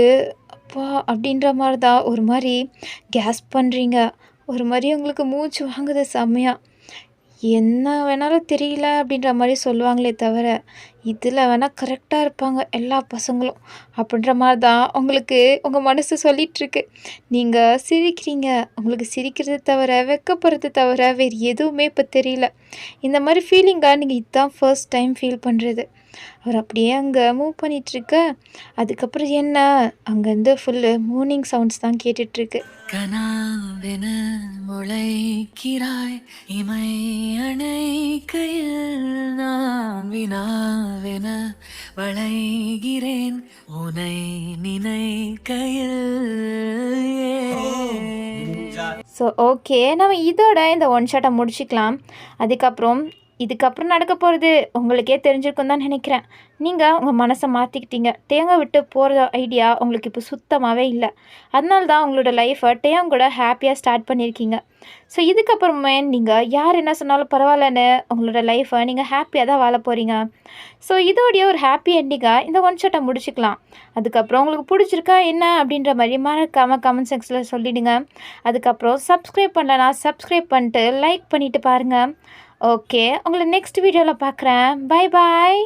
அப்பா அப்படின்ற மாதிரி தான் ஒரு மாதிரி கேஸ் பண்ணுறீங்க, ஒரு மாதிரி உங்களுக்கு மூச்சு வாங்குது செம்மையாக. என்ன வேணாலும் தெரியல அப்படின்ற மாதிரி சொல்லுவாங்களே தவிர இதில் வேணால் கரெக்டாக இருப்பாங்க எல்லா பசங்களும் அப்படின்ற மாதிரி தான் உங்களுக்கு உங்கள் மனசு சொல்லிகிட்ருக்கு. நீங்கள் சிரிக்கிறீங்க, உங்களுக்கு சிரிக்கிறது தவிர வெக்கப்படுறது தவிர வேறு எதுவுமே இப்போ தெரியல. இந்த மாதிரி ஃபீலிங்காக நீங்கள் இதுதான் ஃபர்ஸ்ட் டைம் ஃபீல் பண்ணுறது. அவர் அப்படியே அங்கே மூவ் பண்ணிகிட்ருக்க அதுக்கப்புறம் என்ன அங்கேருந்து ஃபுல்லு மூர்னிங் சவுண்ட்ஸ் தான் கேட்டுட்ருக்கு. கனாவென முளைக்கிறாய் இமை அணைக்கையில் நான் வினாவென வளைகிறேன் உனை நினைக்கையில். ஸோ ஓகே, நம்ம இதோட இந்த ஒன் ஷாட்டை முடிச்சுக்கலாம். அதுக்கப்புறம் இதுக்கப்புறம் நடக்க போகிறது உங்களுக்கே தெரிஞ்சிருக்கும் தான் நினைக்கிறேன். நீங்கள் உங்கள் மனசை மாற்றிக்கிட்டீங்க. டேங்கை விட்டு போகிற ஐடியா உங்களுக்கு இப்போ சுத்தமாகவே இல்லை. அதனால தான் உங்களோட லைஃப்பை டேங் கூட ஹாப்பியாக ஸ்டார்ட் பண்ணியிருக்கீங்க. ஸோ இதுக்கப்புறமே நீங்கள் யார் என்ன சொன்னாலும் பரவாயில்லன்னு உங்களோட லைஃப்பை நீங்கள் ஹாப்பியாக தான் வாழ போகிறீங்க. ஸோ இதோடைய ஒரு ஹாப்பி எண்டிங்காக இந்த ஒன் ஷாட்டை முடிச்சுக்கலாம். அதுக்கப்புறம் உங்களுக்கு பிடிச்சிருக்கா என்ன அப்படின்ற மாதிரி மறக்காமல் கமெண்ட் செக்ஷனில் சொல்லிவிடுங்க. அதுக்கப்புறம் சப்ஸ்கிரைப் பண்ணலனா சப்ஸ்கிரைப் பண்ணிட்டு லைக் பண்ணிவிட்டு பாருங்கள். ஓகே, உங்களை நெக்ஸ்ட் வீடியோவில் பார்க்குறேன். Bye bye.